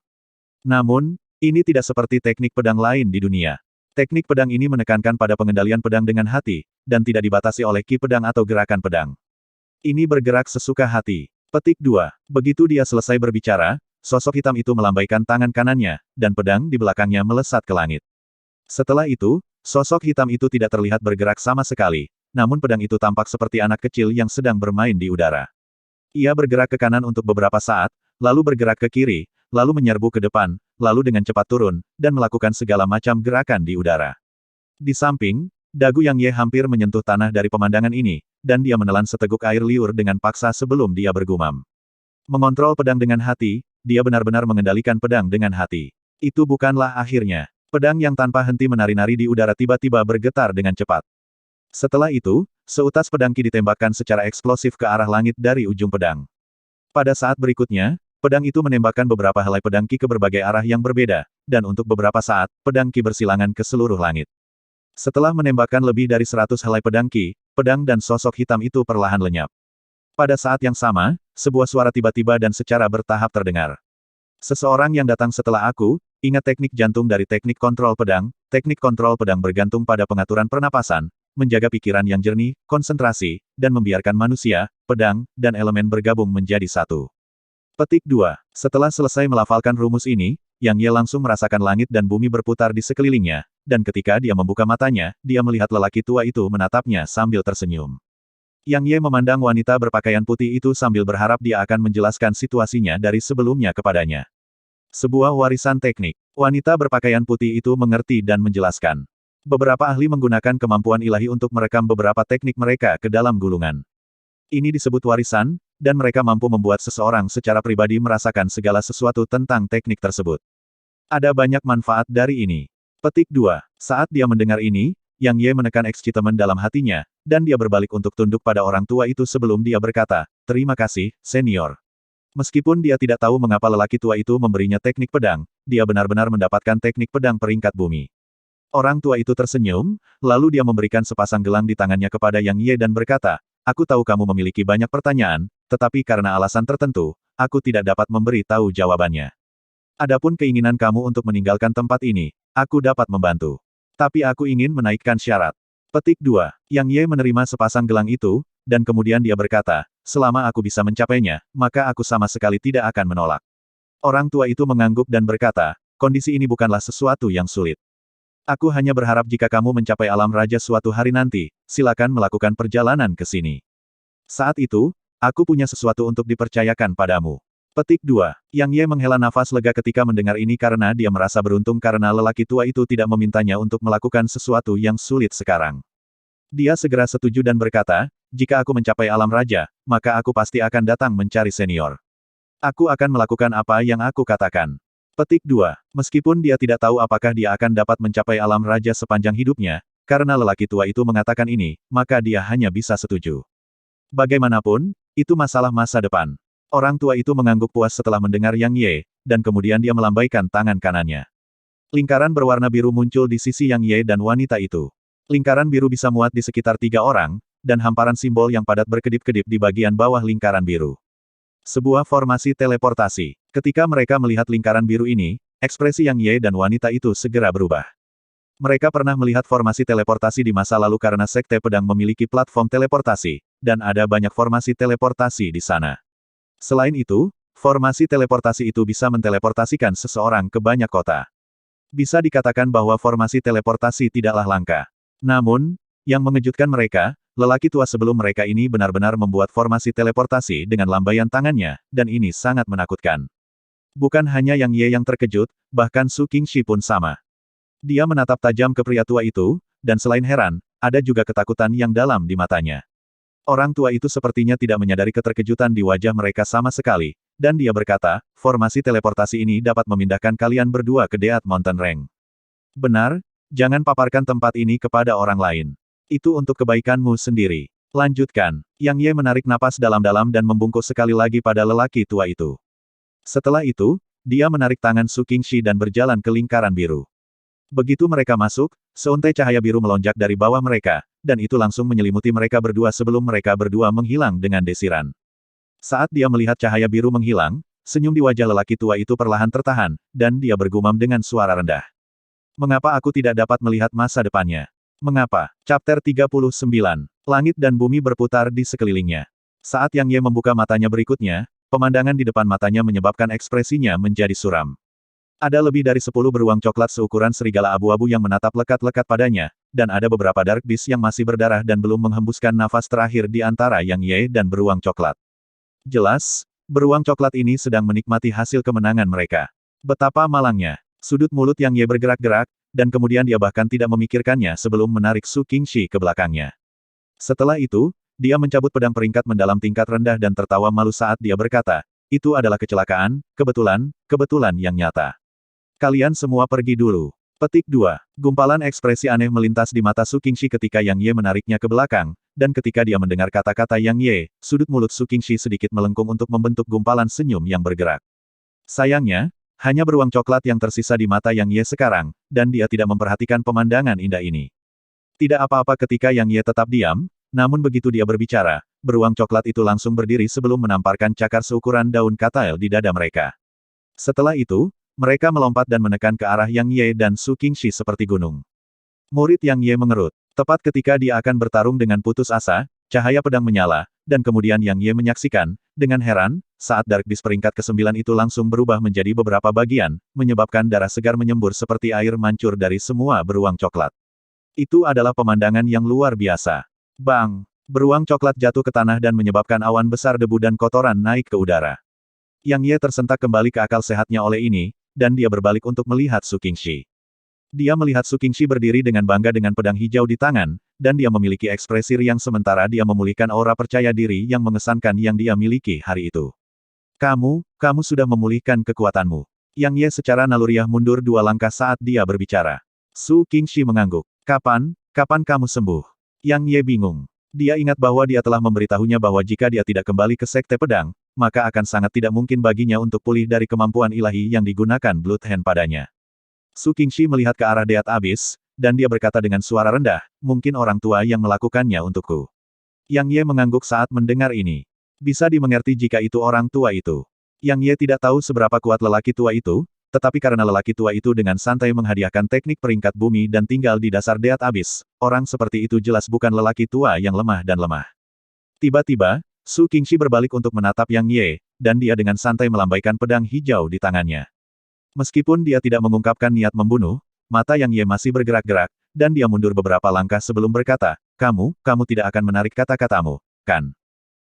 Namun, ini tidak seperti teknik pedang lain di dunia. Teknik pedang ini menekankan pada pengendalian pedang dengan hati, dan tidak dibatasi oleh ki pedang atau gerakan pedang. Ini bergerak sesuka hati." Petik 2. Begitu dia selesai berbicara, sosok hitam itu melambaikan tangan kanannya, dan pedang di belakangnya melesat ke langit. Setelah itu, sosok hitam itu tidak terlihat bergerak sama sekali, namun pedang itu tampak seperti anak kecil yang sedang bermain di udara. Ia bergerak ke kanan untuk beberapa saat, lalu bergerak ke kiri, lalu menyerbu ke depan, lalu dengan cepat turun, dan melakukan segala macam gerakan di udara. Di samping, dagu Yang Ye hampir menyentuh tanah dari pemandangan ini, dan dia menelan seteguk air liur dengan paksa sebelum dia bergumam. Mengontrol pedang dengan hati, dia benar-benar mengendalikan pedang dengan hati. Itu bukanlah akhirnya. Pedang yang tanpa henti menari-nari di udara tiba-tiba bergetar dengan cepat. Setelah itu, seutas pedang Qi ditembakkan secara eksplosif ke arah langit dari ujung pedang. Pada saat berikutnya, pedang itu menembakkan beberapa helai pedang Qi ke berbagai arah yang berbeda, dan untuk beberapa saat, pedang Qi bersilangan ke seluruh langit. Setelah menembakkan lebih dari 100 helai pedang Qi, pedang dan sosok hitam itu perlahan lenyap. Pada saat yang sama, sebuah suara tiba-tiba dan secara bertahap terdengar. Seseorang yang datang setelah aku, ingat teknik jantung dari teknik kontrol pedang bergantung pada pengaturan pernapasan, menjaga pikiran yang jernih, konsentrasi, dan membiarkan manusia, pedang, dan elemen bergabung menjadi satu. Petik 2. Setelah selesai melafalkan rumus ini, Yang Ye langsung merasakan langit dan bumi berputar di sekelilingnya, dan ketika dia membuka matanya, dia melihat lelaki tua itu menatapnya sambil tersenyum. Yang Ye memandang wanita berpakaian putih itu sambil berharap dia akan menjelaskan situasinya dari sebelumnya kepadanya. Sebuah warisan teknik. Wanita berpakaian putih itu mengerti dan menjelaskan. Beberapa ahli menggunakan kemampuan ilahi untuk merekam beberapa teknik mereka ke dalam gulungan. Ini disebut warisan, dan mereka mampu membuat seseorang secara pribadi merasakan segala sesuatu tentang teknik tersebut. Ada banyak manfaat dari ini. Petik 2. Saat dia mendengar ini, Yang Ye menekan ekscitemen dalam hatinya, dan dia berbalik untuk tunduk pada orang tua itu sebelum dia berkata, "Terima kasih, senior." Meskipun dia tidak tahu mengapa lelaki tua itu memberinya teknik pedang, dia benar-benar mendapatkan teknik pedang peringkat bumi. Orang tua itu tersenyum, lalu dia memberikan sepasang gelang di tangannya kepada Yang Ye dan berkata, "Aku tahu kamu memiliki banyak pertanyaan, tetapi karena alasan tertentu, aku tidak dapat memberi tahu jawabannya. Adapun keinginan kamu untuk meninggalkan tempat ini, aku dapat membantu. Tapi aku ingin menaikkan syarat." Petik 2. Yang Ye menerima sepasang gelang itu, dan kemudian dia berkata, "Selama aku bisa mencapainya, maka aku sama sekali tidak akan menolak." Orang tua itu mengangguk dan berkata, "Kondisi ini bukanlah sesuatu yang sulit. Aku hanya berharap jika kamu mencapai alam raja suatu hari nanti, silakan melakukan perjalanan ke sini. Saat itu, aku punya sesuatu untuk dipercayakan padamu." Petik 2. Yang Ye menghela nafas lega ketika mendengar ini karena dia merasa beruntung karena lelaki tua itu tidak memintanya untuk melakukan sesuatu yang sulit sekarang. Dia segera setuju dan berkata, "Jika aku mencapai alam raja, maka aku pasti akan datang mencari senior. Aku akan melakukan apa yang aku katakan." Petik 2. Meskipun dia tidak tahu apakah dia akan dapat mencapai alam raja sepanjang hidupnya, karena lelaki tua itu mengatakan ini, maka dia hanya bisa setuju. Bagaimanapun, itu masalah masa depan. Orang tua itu mengangguk puas setelah mendengar Yang Ye, dan kemudian dia melambaikan tangan kanannya. Lingkaran berwarna biru muncul di sisi Yang Ye dan wanita itu. Lingkaran biru bisa muat di sekitar 3 orang, dan hamparan simbol yang padat berkedip-kedip di bagian bawah lingkaran biru. Sebuah formasi teleportasi. Ketika mereka melihat lingkaran biru ini, ekspresi Yang Ye dan wanita itu segera berubah. Mereka pernah melihat formasi teleportasi di masa lalu karena Sekte Pedang memiliki platform teleportasi, dan ada banyak formasi teleportasi di sana. Selain itu, formasi teleportasi itu bisa menteleportasikan seseorang ke banyak kota. Bisa dikatakan bahwa formasi teleportasi tidaklah langka. Namun, yang mengejutkan mereka, lelaki tua sebelum mereka ini benar-benar membuat formasi teleportasi dengan lambaian tangannya, dan ini sangat menakutkan. Bukan hanya Yang Ye yang terkejut, bahkan Su Qingxi pun sama. Dia menatap tajam ke pria tua itu, dan selain heran, ada juga ketakutan yang dalam di matanya. Orang tua itu sepertinya tidak menyadari keterkejutan di wajah mereka sama sekali, dan dia berkata, "Formasi teleportasi ini dapat memindahkan kalian berdua ke Deat Mountain Range." "Benar, jangan paparkan tempat ini kepada orang lain. Itu untuk kebaikanmu sendiri. Lanjutkan." Yang Ye menarik napas dalam-dalam dan membungkuk sekali lagi pada lelaki tua itu. Setelah itu, dia menarik tangan Su Qingxi dan berjalan ke lingkaran biru. Begitu mereka masuk, seuntai cahaya biru melonjak dari bawah mereka, dan itu langsung menyelimuti mereka berdua sebelum mereka berdua menghilang dengan desiran. Saat dia melihat cahaya biru menghilang, senyum di wajah lelaki tua itu perlahan tertahan, dan dia bergumam dengan suara rendah. "Mengapa aku tidak dapat melihat masa depannya? Mengapa?" Chapter 39. Langit dan bumi berputar di sekelilingnya. Saat Yang Ye membuka matanya berikutnya, pemandangan di depan matanya menyebabkan ekspresinya menjadi suram. Ada lebih dari 10 beruang coklat seukuran serigala abu-abu yang menatap lekat-lekat padanya, dan ada beberapa Dark Beast yang masih berdarah dan belum menghembuskan nafas terakhir di antara Yang Ye dan beruang coklat. Jelas, beruang coklat ini sedang menikmati hasil kemenangan mereka. Betapa malangnya. Sudut mulut Yang Ye bergerak-gerak, dan kemudian dia bahkan tidak memikirkannya sebelum menarik Su Qingxi ke belakangnya. Setelah itu, dia mencabut pedang peringkat mendalam tingkat rendah dan tertawa malu saat dia berkata, "Itu adalah kecelakaan, kebetulan yang nyata. Kalian semua pergi dulu." Petik 2. Gumpalan ekspresi aneh melintas di mata Su Qingxi ketika Yang Ye menariknya ke belakang, dan ketika dia mendengar kata-kata Yang Ye, sudut mulut Su Qingxi sedikit melengkung untuk membentuk gumpalan senyum yang bergerak. Sayangnya, hanya beruang coklat yang tersisa di mata Yang Ye sekarang, dan dia tidak memperhatikan pemandangan indah ini. Tidak apa-apa ketika Yang Ye tetap diam, namun begitu dia berbicara, beruang coklat itu langsung berdiri sebelum menamparkan cakar seukuran daun katail di dada mereka. Setelah itu, mereka melompat dan menekan ke arah Yang Ye dan Su Qingxi seperti gunung. Murid Yang Ye mengerut. Tepat ketika dia akan bertarung dengan putus asa, cahaya pedang menyala, dan kemudian Yang Ye menyaksikan, dengan heran, saat Dark Beast peringkat ke-9 itu langsung berubah menjadi beberapa bagian, menyebabkan darah segar menyembur seperti air mancur dari semua beruang coklat. Itu adalah pemandangan yang luar biasa. Bang! Beruang coklat jatuh ke tanah dan menyebabkan awan besar debu dan kotoran naik ke udara. Yang Ye tersentak kembali ke akal sehatnya oleh ini, dan dia berbalik untuk melihat Su Qingxi. Dia melihat Su Qingxi berdiri dengan bangga dengan pedang hijau di tangan, dan dia memiliki ekspresi riang sementara dia memulihkan aura percaya diri yang mengesankan yang dia miliki hari itu. Kamu sudah memulihkan kekuatanmu. Yang Ye secara naluriah mundur 2 langkah saat dia berbicara. Su Qingxi mengangguk. Kapan kamu sembuh? Yang Ye bingung. Dia ingat bahwa dia telah memberitahunya bahwa jika dia tidak kembali ke Sekte Pedang, maka akan sangat tidak mungkin baginya untuk pulih dari kemampuan ilahi yang digunakan Blood Hand padanya. Su Qingxi melihat ke arah Deat Abyss, dan dia berkata dengan suara rendah, mungkin orang tua yang melakukannya untukku. Yang Ye mengangguk saat mendengar ini. Bisa dimengerti jika itu orang tua itu. Yang Ye tidak tahu seberapa kuat lelaki tua itu, tetapi karena lelaki tua itu dengan santai menghadiahkan teknik peringkat bumi dan tinggal di dasar Deat Abyss, orang seperti itu jelas bukan lelaki tua yang lemah dan lemah. Tiba-tiba, Su Qingxi berbalik untuk menatap Yang Ye, dan dia dengan santai melambaikan pedang hijau di tangannya. Meskipun dia tidak mengungkapkan niat membunuh, mata Yang Ye masih bergerak-gerak, dan dia mundur beberapa langkah sebelum berkata, kamu tidak akan menarik kata-katamu, kan?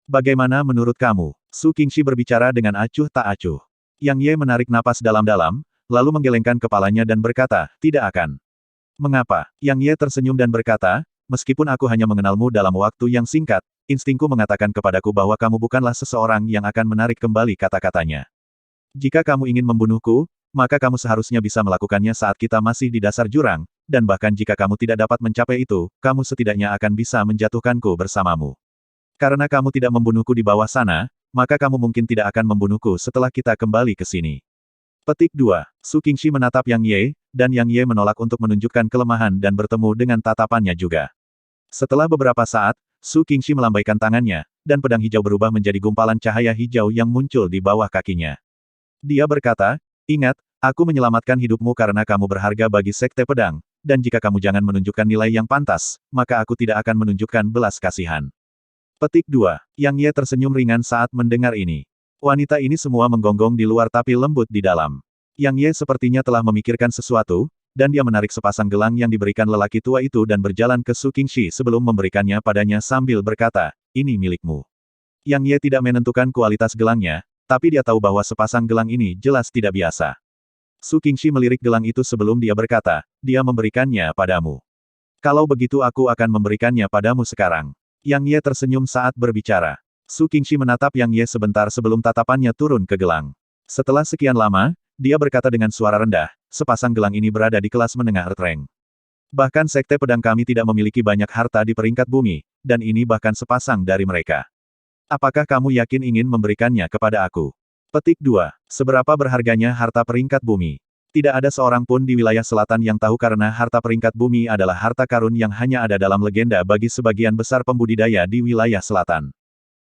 Bagaimana menurut kamu? Su Qingxi berbicara dengan acuh tak acuh. Yang Ye menarik napas dalam-dalam, lalu menggelengkan kepalanya dan berkata, tidak akan. Mengapa? Yang Ye tersenyum dan berkata, meskipun aku hanya mengenalmu dalam waktu yang singkat, instingku mengatakan kepadaku bahwa kamu bukanlah seseorang yang akan menarik kembali kata-katanya. Jika kamu ingin membunuhku, maka kamu seharusnya bisa melakukannya saat kita masih di dasar jurang, dan bahkan jika kamu tidak dapat mencapai itu, kamu setidaknya akan bisa menjatuhkanku bersamamu. Karena kamu tidak membunuhku di bawah sana, maka kamu mungkin tidak akan membunuhku setelah kita kembali ke sini. Petik 2. Su Qingxi menatap Yang Ye, dan Yang Ye menolak untuk menunjukkan kelemahan dan bertemu dengan tatapannya juga. Setelah beberapa saat, Su Qingxi melambaikan tangannya, dan pedang hijau berubah menjadi gumpalan cahaya hijau yang muncul di bawah kakinya. Dia berkata, ingat, aku menyelamatkan hidupmu karena kamu berharga bagi Sekte Pedang, dan jika kamu jangan menunjukkan nilai yang pantas, maka aku tidak akan menunjukkan belas kasihan. Petik 2. Yang Ye tersenyum ringan saat mendengar ini. Wanita ini semua menggonggong di luar tapi lembut di dalam. Yang Ye sepertinya telah memikirkan sesuatu, dan dia menarik sepasang gelang yang diberikan lelaki tua itu dan berjalan ke Su Qingxi sebelum memberikannya padanya sambil berkata, ini milikmu. Yang Ye tidak menentukan kualitas gelangnya, tapi dia tahu bahwa sepasang gelang ini jelas tidak biasa. Su Qingxi melirik gelang itu sebelum dia berkata, dia memberikannya padamu. Kalau begitu aku akan memberikannya padamu sekarang. Yang Ye tersenyum saat berbicara. Su Qingxi menatap Yang Ye sebentar sebelum tatapannya turun ke gelang. Setelah sekian lama, dia berkata dengan suara rendah, sepasang gelang ini berada di kelas menengah Earth Rank. Bahkan Sekte Pedang kami tidak memiliki banyak harta di peringkat bumi, dan ini bahkan sepasang dari mereka. Apakah kamu yakin ingin memberikannya kepada aku? Petik 2. Seberapa berharganya harta peringkat bumi? Tidak ada seorang pun di wilayah selatan yang tahu karena harta peringkat bumi adalah harta karun yang hanya ada dalam legenda bagi sebagian besar pembudidaya di wilayah selatan.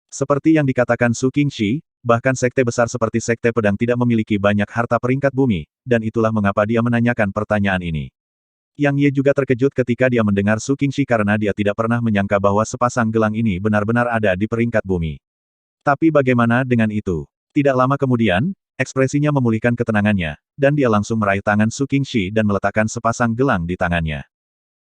Seperti yang dikatakan Su Qingxi, bahkan sekte besar seperti Sekte Pedang tidak memiliki banyak harta peringkat bumi, dan itulah mengapa dia menanyakan pertanyaan ini. Yang Ye juga terkejut ketika dia mendengar Su Qingxi karena dia tidak pernah menyangka bahwa sepasang gelang ini benar-benar ada di peringkat bumi. Tapi bagaimana dengan itu? Tidak lama kemudian, ekspresinya memulihkan ketenangannya, dan dia langsung meraih tangan Su Qingxi dan meletakkan sepasang gelang di tangannya.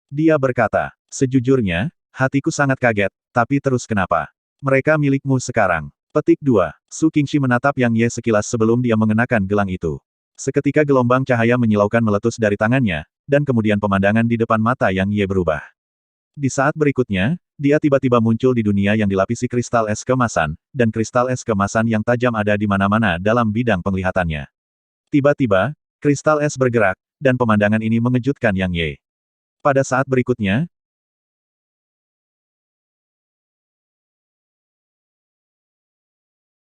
Dia berkata, sejujurnya, hatiku sangat kaget, tapi terus kenapa? Mereka milikmu sekarang. Petik 2. Su Qingxi menatap Yang Ye sekilas sebelum dia mengenakan gelang itu. Seketika gelombang cahaya menyilaukan meletus dari tangannya, dan kemudian pemandangan di depan mata Yang Ye berubah. Di saat berikutnya, dia tiba-tiba muncul di dunia yang dilapisi kristal es kemasan, dan kristal es kemasan yang tajam ada di mana-mana dalam bidang penglihatannya. Tiba-tiba, kristal es bergerak, dan pemandangan ini mengejutkan Yang Ye. Pada saat berikutnya,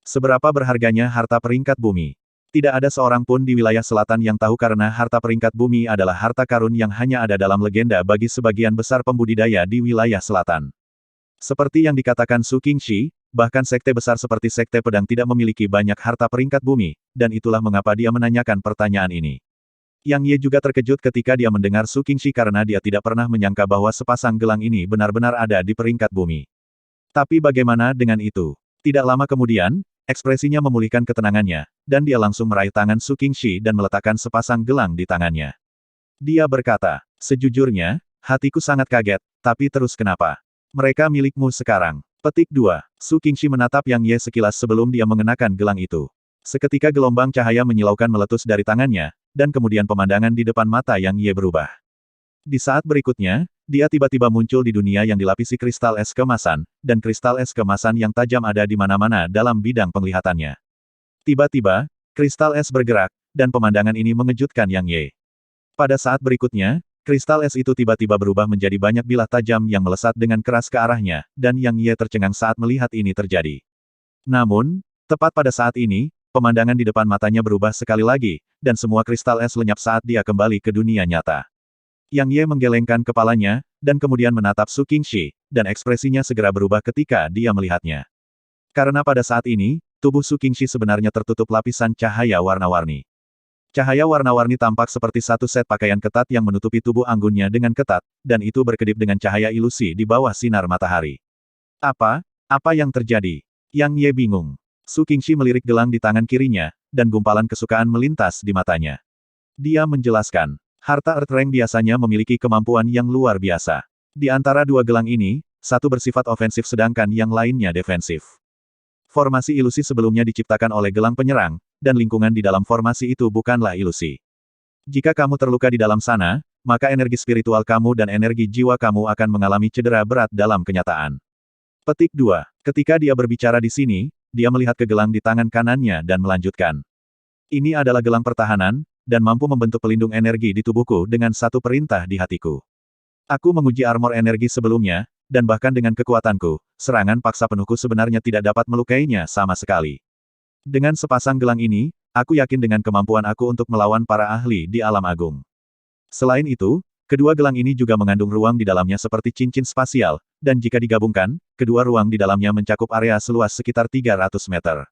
Seberapa berharganya harta peringkat bumi? Tidak ada seorang pun di wilayah selatan yang tahu karena harta peringkat bumi adalah harta karun yang hanya ada dalam legenda bagi sebagian besar pembudidaya di wilayah selatan. Seperti yang dikatakan Su Qingxi, bahkan sekte besar seperti sekte pedang tidak memiliki banyak harta peringkat bumi, dan itulah mengapa dia menanyakan pertanyaan ini. Yang Ye juga terkejut ketika dia mendengar Su Qingxi karena dia tidak pernah menyangka bahwa sepasang gelang ini benar-benar ada di peringkat bumi. Tapi bagaimana dengan itu? Tidak lama kemudian, ekspresinya memulihkan ketenangannya, dan dia langsung meraih tangan Su Qingxi dan meletakkan sepasang gelang di tangannya. Dia berkata, sejujurnya, hatiku sangat kaget, tapi terus kenapa? Mereka milikmu sekarang. Petik 2. Su Qingxi menatap Yang Ye sekilas sebelum dia mengenakan gelang itu. Seketika gelombang cahaya menyilaukan meletus dari tangannya, dan kemudian pemandangan di depan mata Yang Ye berubah. Di saat berikutnya, dia tiba-tiba muncul di dunia yang dilapisi kristal es kemasan, dan kristal es kemasan yang tajam ada di mana-mana dalam bidang penglihatannya. Tiba-tiba, kristal es bergerak, dan pemandangan ini mengejutkan Yang Ye. Pada saat berikutnya, kristal es itu tiba-tiba berubah menjadi banyak bilah tajam yang melesat dengan keras ke arahnya, dan Yang Ye tercengang saat melihat ini terjadi. Namun, tepat pada saat ini, pemandangan di depan matanya berubah sekali lagi, dan semua kristal es lenyap saat dia kembali ke dunia nyata. Yang Ye menggelengkan kepalanya, dan kemudian menatap Su Qingxi, dan ekspresinya segera berubah ketika dia melihatnya. Karena pada saat ini, tubuh Su Qingxi sebenarnya tertutup lapisan cahaya warna-warni. Cahaya warna-warni tampak seperti satu set pakaian ketat yang menutupi tubuh anggunnya dengan ketat, dan itu berkedip dengan cahaya ilusi di bawah sinar matahari. Apa yang terjadi? Yang Ye bingung. Su Qingxi melirik gelang di tangan kirinya, dan gumpalan kesukaan melintas di matanya. Dia menjelaskan. Harta Earth Rank biasanya memiliki kemampuan yang luar biasa. Di antara dua gelang ini, satu bersifat ofensif sedangkan yang lainnya defensif. Formasi ilusi sebelumnya diciptakan oleh gelang penyerang, dan lingkungan di dalam formasi itu bukanlah ilusi. Jika kamu terluka di dalam sana, maka energi spiritual kamu dan energi jiwa kamu akan mengalami cedera berat dalam kenyataan. Petik 2. Ketika dia berbicara di sini, dia melihat ke gelang di tangan kanannya dan melanjutkan. Ini adalah gelang pertahanan, dan mampu membentuk pelindung energi di tubuhku dengan satu perintah di hatiku. Aku menguji armor energi sebelumnya, dan bahkan dengan kekuatanku, serangan paksa penuhku sebenarnya tidak dapat melukainya sama sekali. Dengan sepasang gelang ini, aku yakin dengan kemampuan aku untuk melawan para ahli di alam agung. Selain itu, kedua gelang ini juga mengandung ruang di dalamnya seperti cincin spasial, dan jika digabungkan, kedua ruang di dalamnya mencakup area seluas sekitar 300 meter.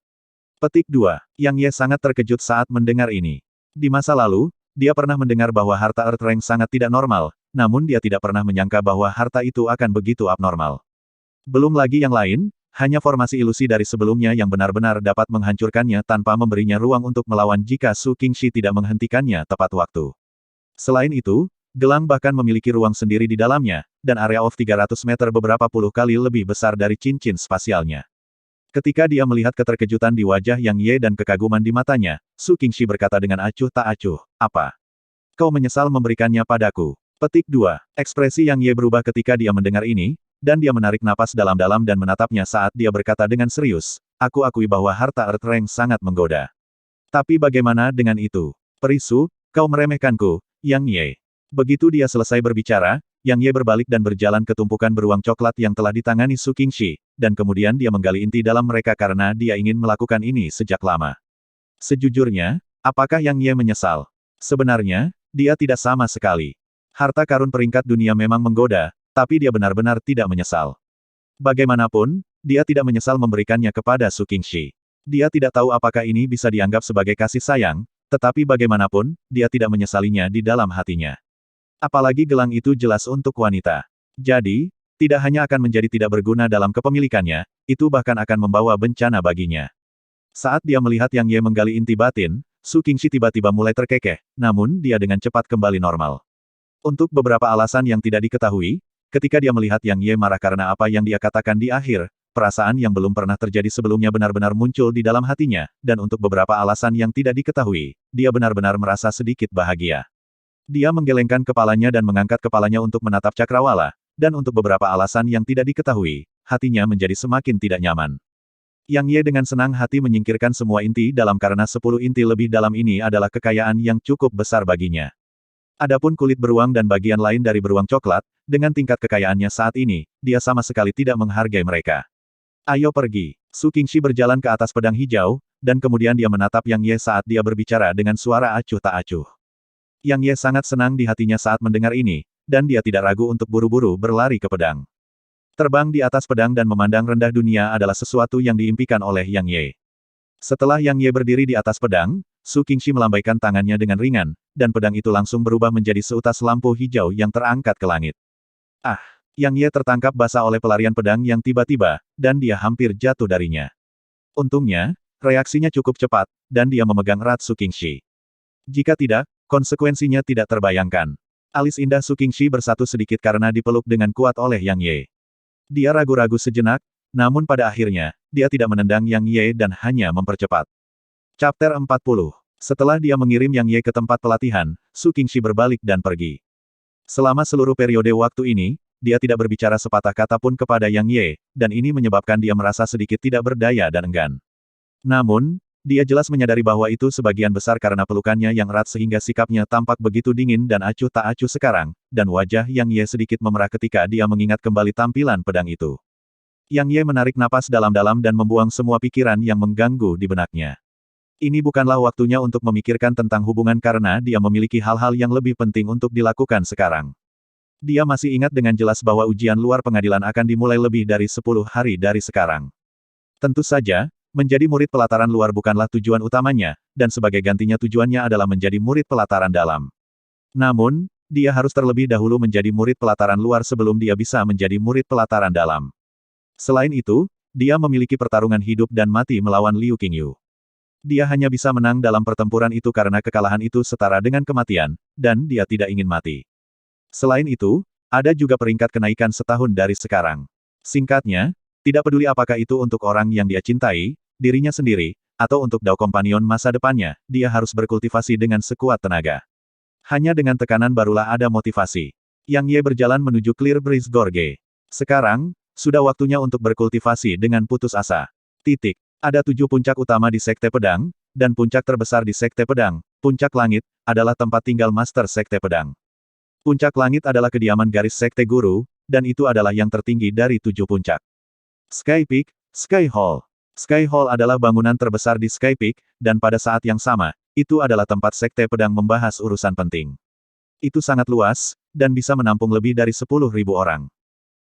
Petik 2. Yang Ye sangat terkejut saat mendengar ini. Di masa lalu, dia pernah mendengar bahwa harta Earth Rank sangat tidak normal, namun dia tidak pernah menyangka bahwa harta itu akan begitu abnormal. Belum lagi yang lain, hanya formasi ilusi dari sebelumnya yang benar-benar dapat menghancurkannya tanpa memberinya ruang untuk melawan jika Su Qingxi tidak menghentikannya tepat waktu. Selain itu, gelang bahkan memiliki ruang sendiri di dalamnya, dan area of 300 meter beberapa puluh kali lebih besar dari cincin spasialnya. Ketika dia melihat keterkejutan di wajah Yang Ye dan kekaguman di matanya, Su Qingxi berkata dengan acuh tak acuh, "Apa? Kau menyesal memberikannya padaku?" Petik 2. Ekspresi Yang Ye berubah ketika dia mendengar ini, dan dia menarik napas dalam-dalam dan menatapnya saat dia berkata dengan serius, "Aku akui bahwa harta Earth Rank sangat menggoda. Tapi bagaimana dengan itu? Perisu, kau meremehkanku, Yang Ye." Begitu dia selesai berbicara, Yang Ye berbalik dan berjalan ke tumpukan beruang coklat yang telah ditangani Su Qingxi, dan kemudian dia menggali inti dalam mereka karena dia ingin melakukan ini sejak lama. Sejujurnya, apakah Yang Ye menyesal? Sebenarnya, dia tidak sama sekali. Harta karun peringkat dunia memang menggoda, tapi dia benar-benar tidak menyesal. Bagaimanapun, dia tidak menyesal memberikannya kepada Su Qingxi. Dia tidak tahu apakah ini bisa dianggap sebagai kasih sayang, tetapi bagaimanapun, dia tidak menyesalinya di dalam hatinya. Apalagi gelang itu jelas untuk wanita. Jadi, tidak hanya akan menjadi tidak berguna dalam kepemilikannya, itu bahkan akan membawa bencana baginya. Saat dia melihat Yang Ye menggali inti batin, Su Qingxi tiba-tiba mulai terkekeh, namun dia dengan cepat kembali normal. Untuk beberapa alasan yang tidak diketahui, ketika dia melihat Yang Ye marah karena apa yang dia katakan di akhir, perasaan yang belum pernah terjadi sebelumnya benar-benar muncul di dalam hatinya, dan untuk beberapa alasan yang tidak diketahui, dia benar-benar merasa sedikit bahagia. Dia menggelengkan kepalanya dan mengangkat kepalanya untuk menatap cakrawala, dan untuk beberapa alasan yang tidak diketahui, hatinya menjadi semakin tidak nyaman. Yang Ye dengan senang hati menyingkirkan semua inti dalam karena 10 inti lebih dalam ini adalah kekayaan yang cukup besar baginya. Adapun kulit beruang dan bagian lain dari beruang coklat, dengan tingkat kekayaannya saat ini, dia sama sekali tidak menghargai mereka. Ayo pergi. Su Qingxi berjalan ke atas pedang hijau, dan kemudian dia menatap Yang Ye saat dia berbicara dengan suara acuh tak acuh. Yang Ye sangat senang di hatinya saat mendengar ini, dan dia tidak ragu untuk buru-buru berlari ke pedang. Terbang di atas pedang dan memandang rendah dunia adalah sesuatu yang diimpikan oleh Yang Ye. Setelah Yang Ye berdiri di atas pedang, Su Qingxi melambaikan tangannya dengan ringan, dan pedang itu langsung berubah menjadi seutas lampu hijau yang terangkat ke langit. Ah! Yang Ye tertangkap basah oleh pelarian pedang yang tiba-tiba, dan dia hampir jatuh darinya. Untungnya, reaksinya cukup cepat, dan dia memegang erat Su Qingxi. Jika tidak, konsekuensinya tidak terbayangkan. Alis indah Su Qingxi bersatu sedikit karena dipeluk dengan kuat oleh Yang Ye. Dia ragu-ragu sejenak, namun pada akhirnya, dia tidak menendang Yang Ye dan hanya mempercepat. Chapter 40. Setelah dia mengirim Yang Ye ke tempat pelatihan, Su Qingxi berbalik dan pergi. Selama seluruh periode waktu ini, dia tidak berbicara sepatah kata pun kepada Yang Ye, dan ini menyebabkan dia merasa sedikit tidak berdaya dan enggan. Namun, dia jelas menyadari bahwa itu sebagian besar karena pelukannya yang erat sehingga sikapnya tampak begitu dingin dan acuh tak acuh sekarang, dan wajah Yang Ye sedikit memerah ketika dia mengingat kembali tampilan pedang itu. Yang Ye menarik napas dalam-dalam dan membuang semua pikiran yang mengganggu di benaknya. Ini bukanlah waktunya untuk memikirkan tentang hubungan karena dia memiliki hal-hal yang lebih penting untuk dilakukan sekarang. Dia masih ingat dengan jelas bahwa ujian luar pengadilan akan dimulai lebih dari 10 hari dari sekarang. Tentu saja, menjadi murid pelataran luar bukanlah tujuan utamanya, dan sebagai gantinya tujuannya adalah menjadi murid pelataran dalam. Namun, dia harus terlebih dahulu menjadi murid pelataran luar sebelum dia bisa menjadi murid pelataran dalam. Selain itu, dia memiliki pertarungan hidup dan mati melawan Liu Qingyu. Dia hanya bisa menang dalam pertempuran itu karena kekalahan itu setara dengan kematian, dan dia tidak ingin mati. Selain itu, ada juga peringkat kenaikan setahun dari sekarang. Singkatnya, tidak peduli apakah itu untuk orang yang dia cintai, dirinya sendiri, atau untuk Dao Companion masa depannya, dia harus berkultivasi dengan sekuat tenaga. Hanya dengan tekanan barulah ada motivasi. Yang Ye berjalan menuju Clear Breeze Gorge. Sekarang, sudah waktunya untuk berkultivasi dengan putus asa. Titik. Ada 7 puncak utama di Sekte Pedang, dan puncak terbesar di Sekte Pedang, Puncak Langit, adalah tempat tinggal Master Sekte Pedang. Puncak Langit adalah kediaman garis Sekte Guru, dan itu adalah yang tertinggi dari 7 puncak. Sky Peak, Sky Hall. Sky Hall adalah bangunan terbesar di Sky Peak, dan pada saat yang sama, itu adalah tempat Sekte Pedang membahas urusan penting. Itu sangat luas, dan bisa menampung lebih dari 10.000 orang.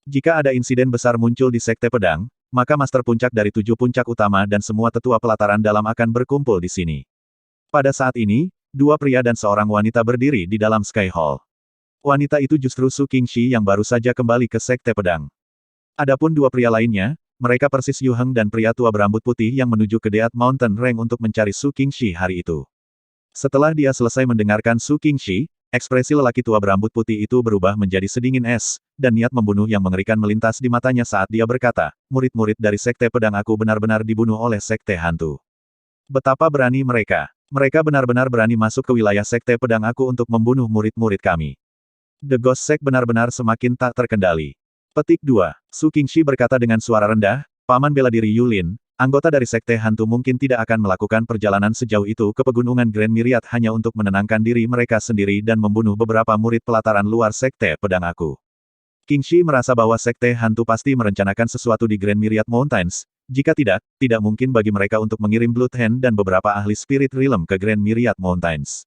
Jika ada insiden besar muncul di Sekte Pedang, maka Master Puncak dari 7 puncak utama dan semua tetua pelataran dalam akan berkumpul di sini. Pada saat ini, 2 pria dan seorang wanita berdiri di dalam Sky Hall. Wanita itu justru Su Qingxi yang baru saja kembali ke Sekte Pedang. Adapun 2 pria lainnya, mereka persis Yu Heng dan pria tua berambut putih yang menuju ke Deat Mountain Range untuk mencari Su Qingxi hari itu. Setelah dia selesai mendengarkan Su Qingxi, ekspresi lelaki tua berambut putih itu berubah menjadi sedingin es, dan niat membunuh yang mengerikan melintas di matanya saat dia berkata, murid-murid dari Sekte Pedang aku benar-benar dibunuh oleh Sekte Hantu. Betapa berani mereka. Mereka benar-benar berani masuk ke wilayah Sekte Pedang aku untuk membunuh murid-murid kami. The Ghost Sect benar-benar semakin tak terkendali. Petik 2. Su Qingxi berkata dengan suara rendah, Paman bela diri Yulin, anggota dari Sekte Hantu mungkin tidak akan melakukan perjalanan sejauh itu ke pegunungan Grand Myriad hanya untuk menenangkan diri mereka sendiri dan membunuh beberapa murid pelataran luar Sekte Pedang aku. Qingxi merasa bahwa Sekte Hantu pasti merencanakan sesuatu di Grand Myriad Mountains, jika tidak, tidak mungkin bagi mereka untuk mengirim Blood Hand dan beberapa ahli Spirit Realm ke Grand Myriad Mountains.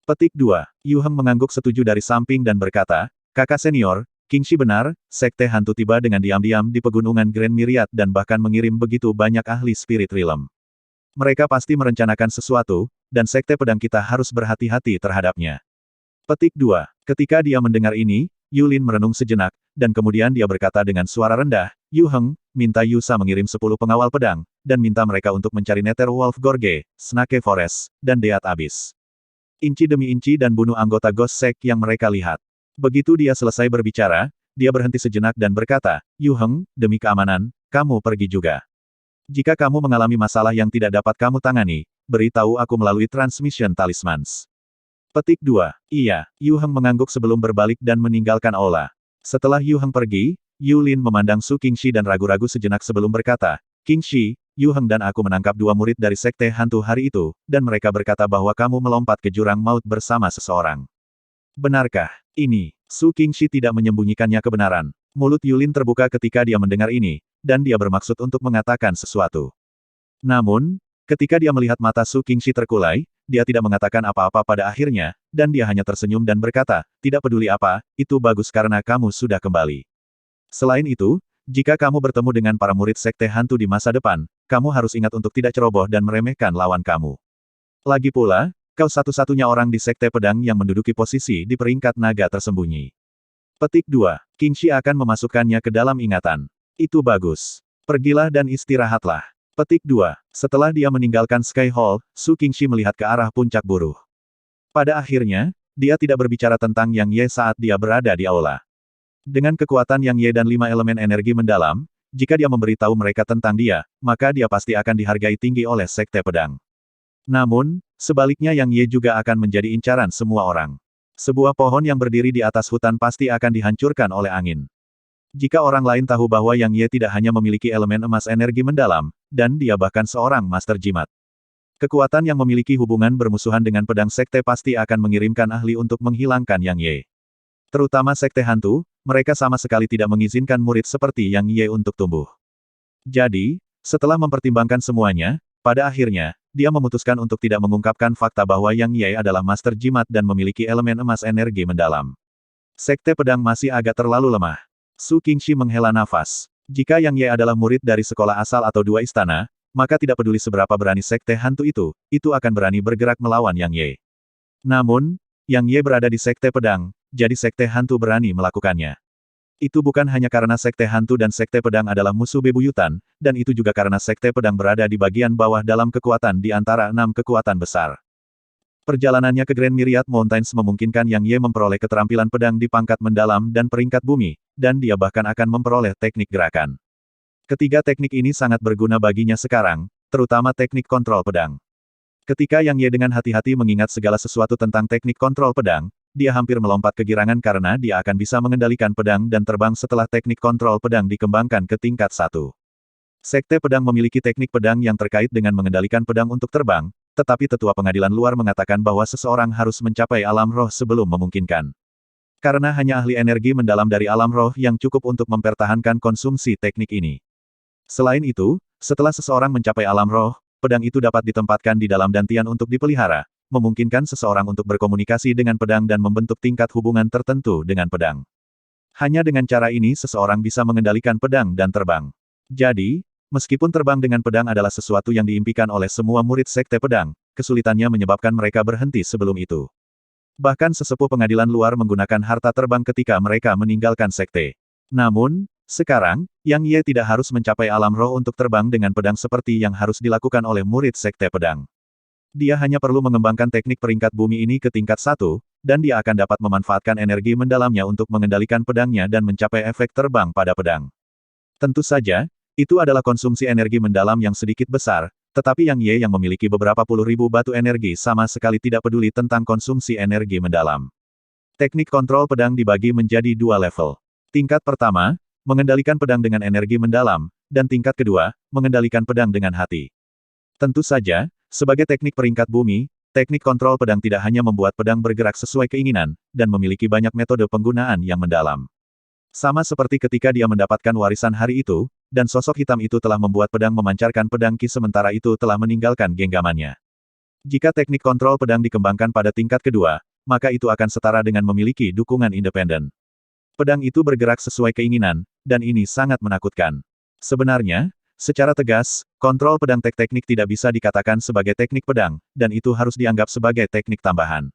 Petik 2. Yu Heng mengangguk setuju dari samping dan berkata, kakak senior, Qingxi benar, Sekte Hantu tiba dengan diam-diam di pegunungan Grand Myriad dan bahkan mengirim begitu banyak ahli Spirit Realm. Mereka pasti merencanakan sesuatu, dan Sekte Pedang kita harus berhati-hati terhadapnya. Petik 2. Ketika dia mendengar ini, Yulin merenung sejenak, dan kemudian dia berkata dengan suara rendah, Yu Heng, minta Yusa mengirim 10 pengawal pedang, dan minta mereka untuk mencari Nether Wolf Gorge, Snake Forest, dan Deat Abyss. Inci demi inci dan bunuh anggota Ghost Sect yang mereka lihat. Begitu dia selesai berbicara, dia berhenti sejenak dan berkata, Yu Heng, demi keamanan, kamu pergi juga. Jika kamu mengalami masalah yang tidak dapat kamu tangani, beritahu aku melalui Transmission Talismans. Petik 2. Iya, Yu Heng mengangguk sebelum berbalik dan meninggalkan aula. Setelah Yu Heng pergi, Yulin memandang Su Qingxi dan ragu-ragu sejenak sebelum berkata, Qingxi, Yu Heng dan aku menangkap 2 murid dari Sekte Hantu hari itu, dan mereka berkata bahwa kamu melompat ke jurang maut bersama seseorang. Benarkah ini? Su Qingxi tidak menyembunyikannya kebenaran. Mulut Yulin terbuka ketika dia mendengar ini, dan dia bermaksud untuk mengatakan sesuatu. Namun, ketika dia melihat mata Su Qingxi terkulai, dia tidak mengatakan apa-apa pada akhirnya, dan dia hanya tersenyum dan berkata, tidak peduli apa, itu bagus karena kamu sudah kembali. Selain itu, jika kamu bertemu dengan para murid Sekte Hantu di masa depan, kamu harus ingat untuk tidak ceroboh dan meremehkan lawan kamu. Lagi pula, kau satu-satunya orang di Sekte Pedang yang menduduki posisi di peringkat naga tersembunyi. Petik 2. Qingxi akan memasukkannya ke dalam ingatan. Itu bagus. Pergilah dan istirahatlah. Petik 2. Setelah dia meninggalkan Sky Hall, Su Qingxi melihat ke arah puncak buruh. Pada akhirnya, dia tidak berbicara tentang Yang Ye saat dia berada di aula. Dengan kekuatan Yang Ye dan 5 elemen energi mendalam, jika dia memberitahu mereka tentang dia, maka dia pasti akan dihargai tinggi oleh Sekte Pedang. Namun, sebaliknya Yang Ye juga akan menjadi incaran semua orang. Sebuah pohon yang berdiri di atas hutan pasti akan dihancurkan oleh angin. Jika orang lain tahu bahwa Yang Ye tidak hanya memiliki elemen emas energi mendalam, dan dia bahkan seorang master jimat. Kekuatan yang memiliki hubungan bermusuhan dengan pedang sekte pasti akan mengirimkan ahli untuk menghilangkan Yang Ye. Terutama Sekte Hantu, mereka sama sekali tidak mengizinkan murid seperti Yang Ye untuk tumbuh. Jadi, setelah mempertimbangkan semuanya, pada akhirnya, dia memutuskan untuk tidak mengungkapkan fakta bahwa Yang Ye adalah master jimat dan memiliki elemen emas energi mendalam. Sekte Pedang masih agak terlalu lemah. Su Qingxi menghela nafas. Jika Yang Ye adalah murid dari sekolah asal atau dua istana, maka tidak peduli seberapa berani Sekte Hantu itu akan berani bergerak melawan Yang Ye. Namun, Yang Ye berada di Sekte Pedang, jadi Sekte Hantu berani melakukannya. Itu bukan hanya karena Sekte Hantu dan Sekte Pedang adalah musuh bebuyutan, dan itu juga karena Sekte Pedang berada di bagian bawah dalam kekuatan di antara 6 kekuatan besar. Perjalanannya ke Grand Myriad Mountains memungkinkan Yang Ye memperoleh keterampilan pedang di pangkat mendalam dan peringkat bumi, dan dia bahkan akan memperoleh teknik gerakan. Ketiga teknik ini sangat berguna baginya sekarang, terutama teknik kontrol pedang. Ketika Yang Ye dengan hati-hati mengingat segala sesuatu tentang teknik kontrol pedang, dia hampir melompat kegirangan karena dia akan bisa mengendalikan pedang dan terbang setelah teknik kontrol pedang dikembangkan ke tingkat 1. Sekte Pedang memiliki teknik pedang yang terkait dengan mengendalikan pedang untuk terbang, tetapi tetua pengadilan luar mengatakan bahwa seseorang harus mencapai alam roh sebelum memungkinkan. Karena hanya ahli energi mendalam dari alam roh yang cukup untuk mempertahankan konsumsi teknik ini. Selain itu, setelah seseorang mencapai alam roh, pedang itu dapat ditempatkan di dalam dantian untuk dipelihara, memungkinkan seseorang untuk berkomunikasi dengan pedang dan membentuk tingkat hubungan tertentu dengan pedang. Hanya dengan cara ini seseorang bisa mengendalikan pedang dan terbang. Jadi, meskipun terbang dengan pedang adalah sesuatu yang diimpikan oleh semua murid Sekte Pedang, kesulitannya menyebabkan mereka berhenti sebelum itu. Bahkan sesepuh pengadilan luar menggunakan harta terbang ketika mereka meninggalkan sekte. Namun, sekarang, Yang Ye tidak harus mencapai alam roh untuk terbang dengan pedang seperti yang harus dilakukan oleh murid Sekte Pedang. Dia hanya perlu mengembangkan teknik peringkat bumi ini ke tingkat 1, dan dia akan dapat memanfaatkan energi mendalamnya untuk mengendalikan pedangnya dan mencapai efek terbang pada pedang. Tentu saja, itu adalah konsumsi energi mendalam yang sedikit besar, tetapi Yang Ye yang memiliki beberapa puluh ribu batu energi sama sekali tidak peduli tentang konsumsi energi mendalam. Teknik kontrol pedang dibagi menjadi 2 level. Tingkat pertama, mengendalikan pedang dengan energi mendalam, dan tingkat kedua, mengendalikan pedang dengan hati. Tentu saja, sebagai teknik peringkat bumi, teknik kontrol pedang tidak hanya membuat pedang bergerak sesuai keinginan, dan memiliki banyak metode penggunaan yang mendalam. Sama seperti ketika dia mendapatkan warisan hari itu, dan sosok hitam itu telah membuat pedang memancarkan pedang ki sementara itu telah meninggalkan genggamannya. Jika teknik kontrol pedang dikembangkan pada tingkat kedua, maka itu akan setara dengan memiliki dukungan independen. Pedang itu bergerak sesuai keinginan, dan ini sangat menakutkan. Sebenarnya, secara tegas, kontrol pedang teknik tidak bisa dikatakan sebagai teknik pedang, dan itu harus dianggap sebagai teknik tambahan.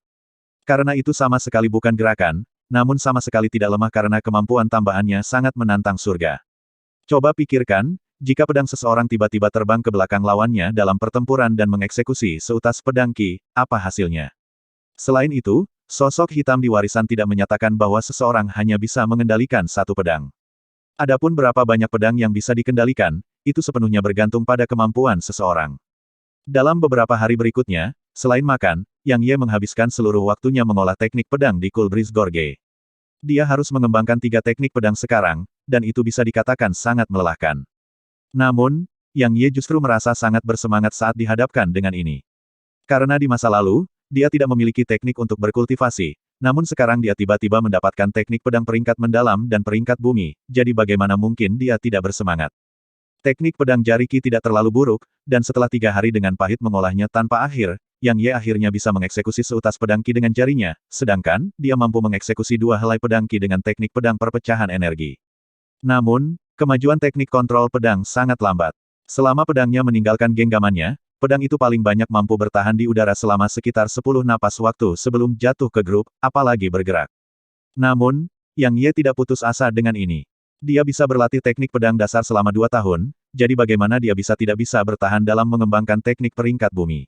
Karena itu sama sekali bukan gerakan, namun sama sekali tidak lemah karena kemampuan tambahannya sangat menantang surga. Coba pikirkan, jika pedang seseorang tiba-tiba terbang ke belakang lawannya dalam pertempuran dan mengeksekusi seutas pedang ki, apa hasilnya? Selain itu, sosok hitam di warisan tidak menyatakan bahwa seseorang hanya bisa mengendalikan satu pedang. Adapun berapa banyak pedang yang bisa dikendalikan, itu sepenuhnya bergantung pada kemampuan seseorang. Dalam beberapa hari berikutnya, selain makan, Yang Ye menghabiskan seluruh waktunya mengolah teknik pedang di Kulbris Gorge. Dia harus mengembangkan 3 teknik pedang sekarang, dan itu bisa dikatakan sangat melelahkan. Namun, Yang Ye justru merasa sangat bersemangat saat dihadapkan dengan ini. Karena di masa lalu, dia tidak memiliki teknik untuk berkultivasi, namun sekarang dia tiba-tiba mendapatkan teknik pedang peringkat mendalam dan peringkat bumi, jadi bagaimana mungkin dia tidak bersemangat. Teknik pedang jari Qi tidak terlalu buruk, dan setelah 3 hari dengan pahit mengolahnya tanpa akhir, Yang Ye akhirnya bisa mengeksekusi seutas pedang Qi dengan jarinya, sedangkan, dia mampu mengeksekusi 2 helai pedang Qi dengan teknik pedang perpecahan energi. Namun, kemajuan teknik kontrol pedang sangat lambat. Selama pedangnya meninggalkan genggamannya, pedang itu paling banyak mampu bertahan di udara selama sekitar 10 napas waktu sebelum jatuh ke grup, apalagi bergerak. Namun, Yang Ye tidak putus asa dengan ini. Dia bisa berlatih teknik pedang dasar selama 2 tahun, jadi bagaimana dia tidak bisa bertahan dalam mengembangkan teknik peringkat bumi.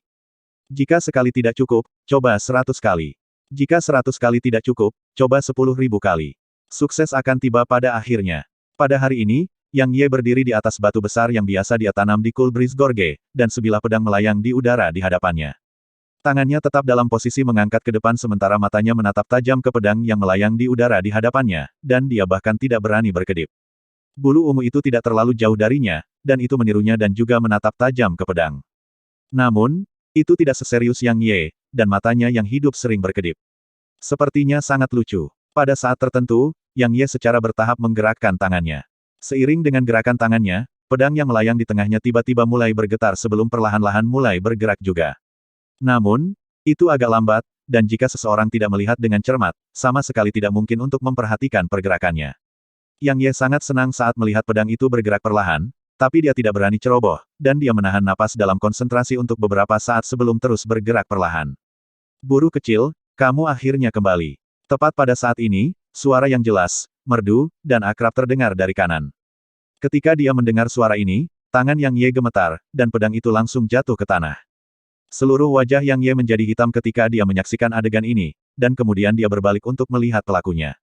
Jika sekali tidak cukup, coba 100 kali. Jika 100 kali tidak cukup, coba 10.000 kali. Sukses akan tiba pada akhirnya. Pada hari ini, Yang Ye berdiri di atas batu besar yang biasa dia tanam di Kulbris Gorge, dan sebilah pedang melayang di udara di hadapannya. Tangannya tetap dalam posisi mengangkat ke depan sementara matanya menatap tajam ke pedang yang melayang di udara di hadapannya, dan dia bahkan tidak berani berkedip. Bulu ungu itu tidak terlalu jauh darinya, dan itu menirunya dan juga menatap tajam ke pedang. Namun, itu tidak seserius Yang Ye, dan matanya yang hidup sering berkedip. Sepertinya sangat lucu. Pada saat tertentu, Yang Ye secara bertahap menggerakkan tangannya. Seiring dengan gerakan tangannya, pedang yang melayang di tengahnya tiba-tiba mulai bergetar sebelum perlahan-lahan mulai bergerak juga. Namun, itu agak lambat, dan jika seseorang tidak melihat dengan cermat, sama sekali tidak mungkin untuk memperhatikan pergerakannya. Yang Ye sangat senang saat melihat pedang itu bergerak perlahan, tapi dia tidak berani ceroboh, dan dia menahan napas dalam konsentrasi untuk beberapa saat sebelum terus bergerak perlahan. Buru kecil, kamu akhirnya kembali. Tepat pada saat ini, suara yang jelas, merdu, dan akrab terdengar dari kanan. Ketika dia mendengar suara ini, tangan Yang Ye gemetar, dan pedang itu langsung jatuh ke tanah. Seluruh wajah Yang Ye menjadi hitam ketika dia menyaksikan adegan ini, dan kemudian dia berbalik untuk melihat pelakunya.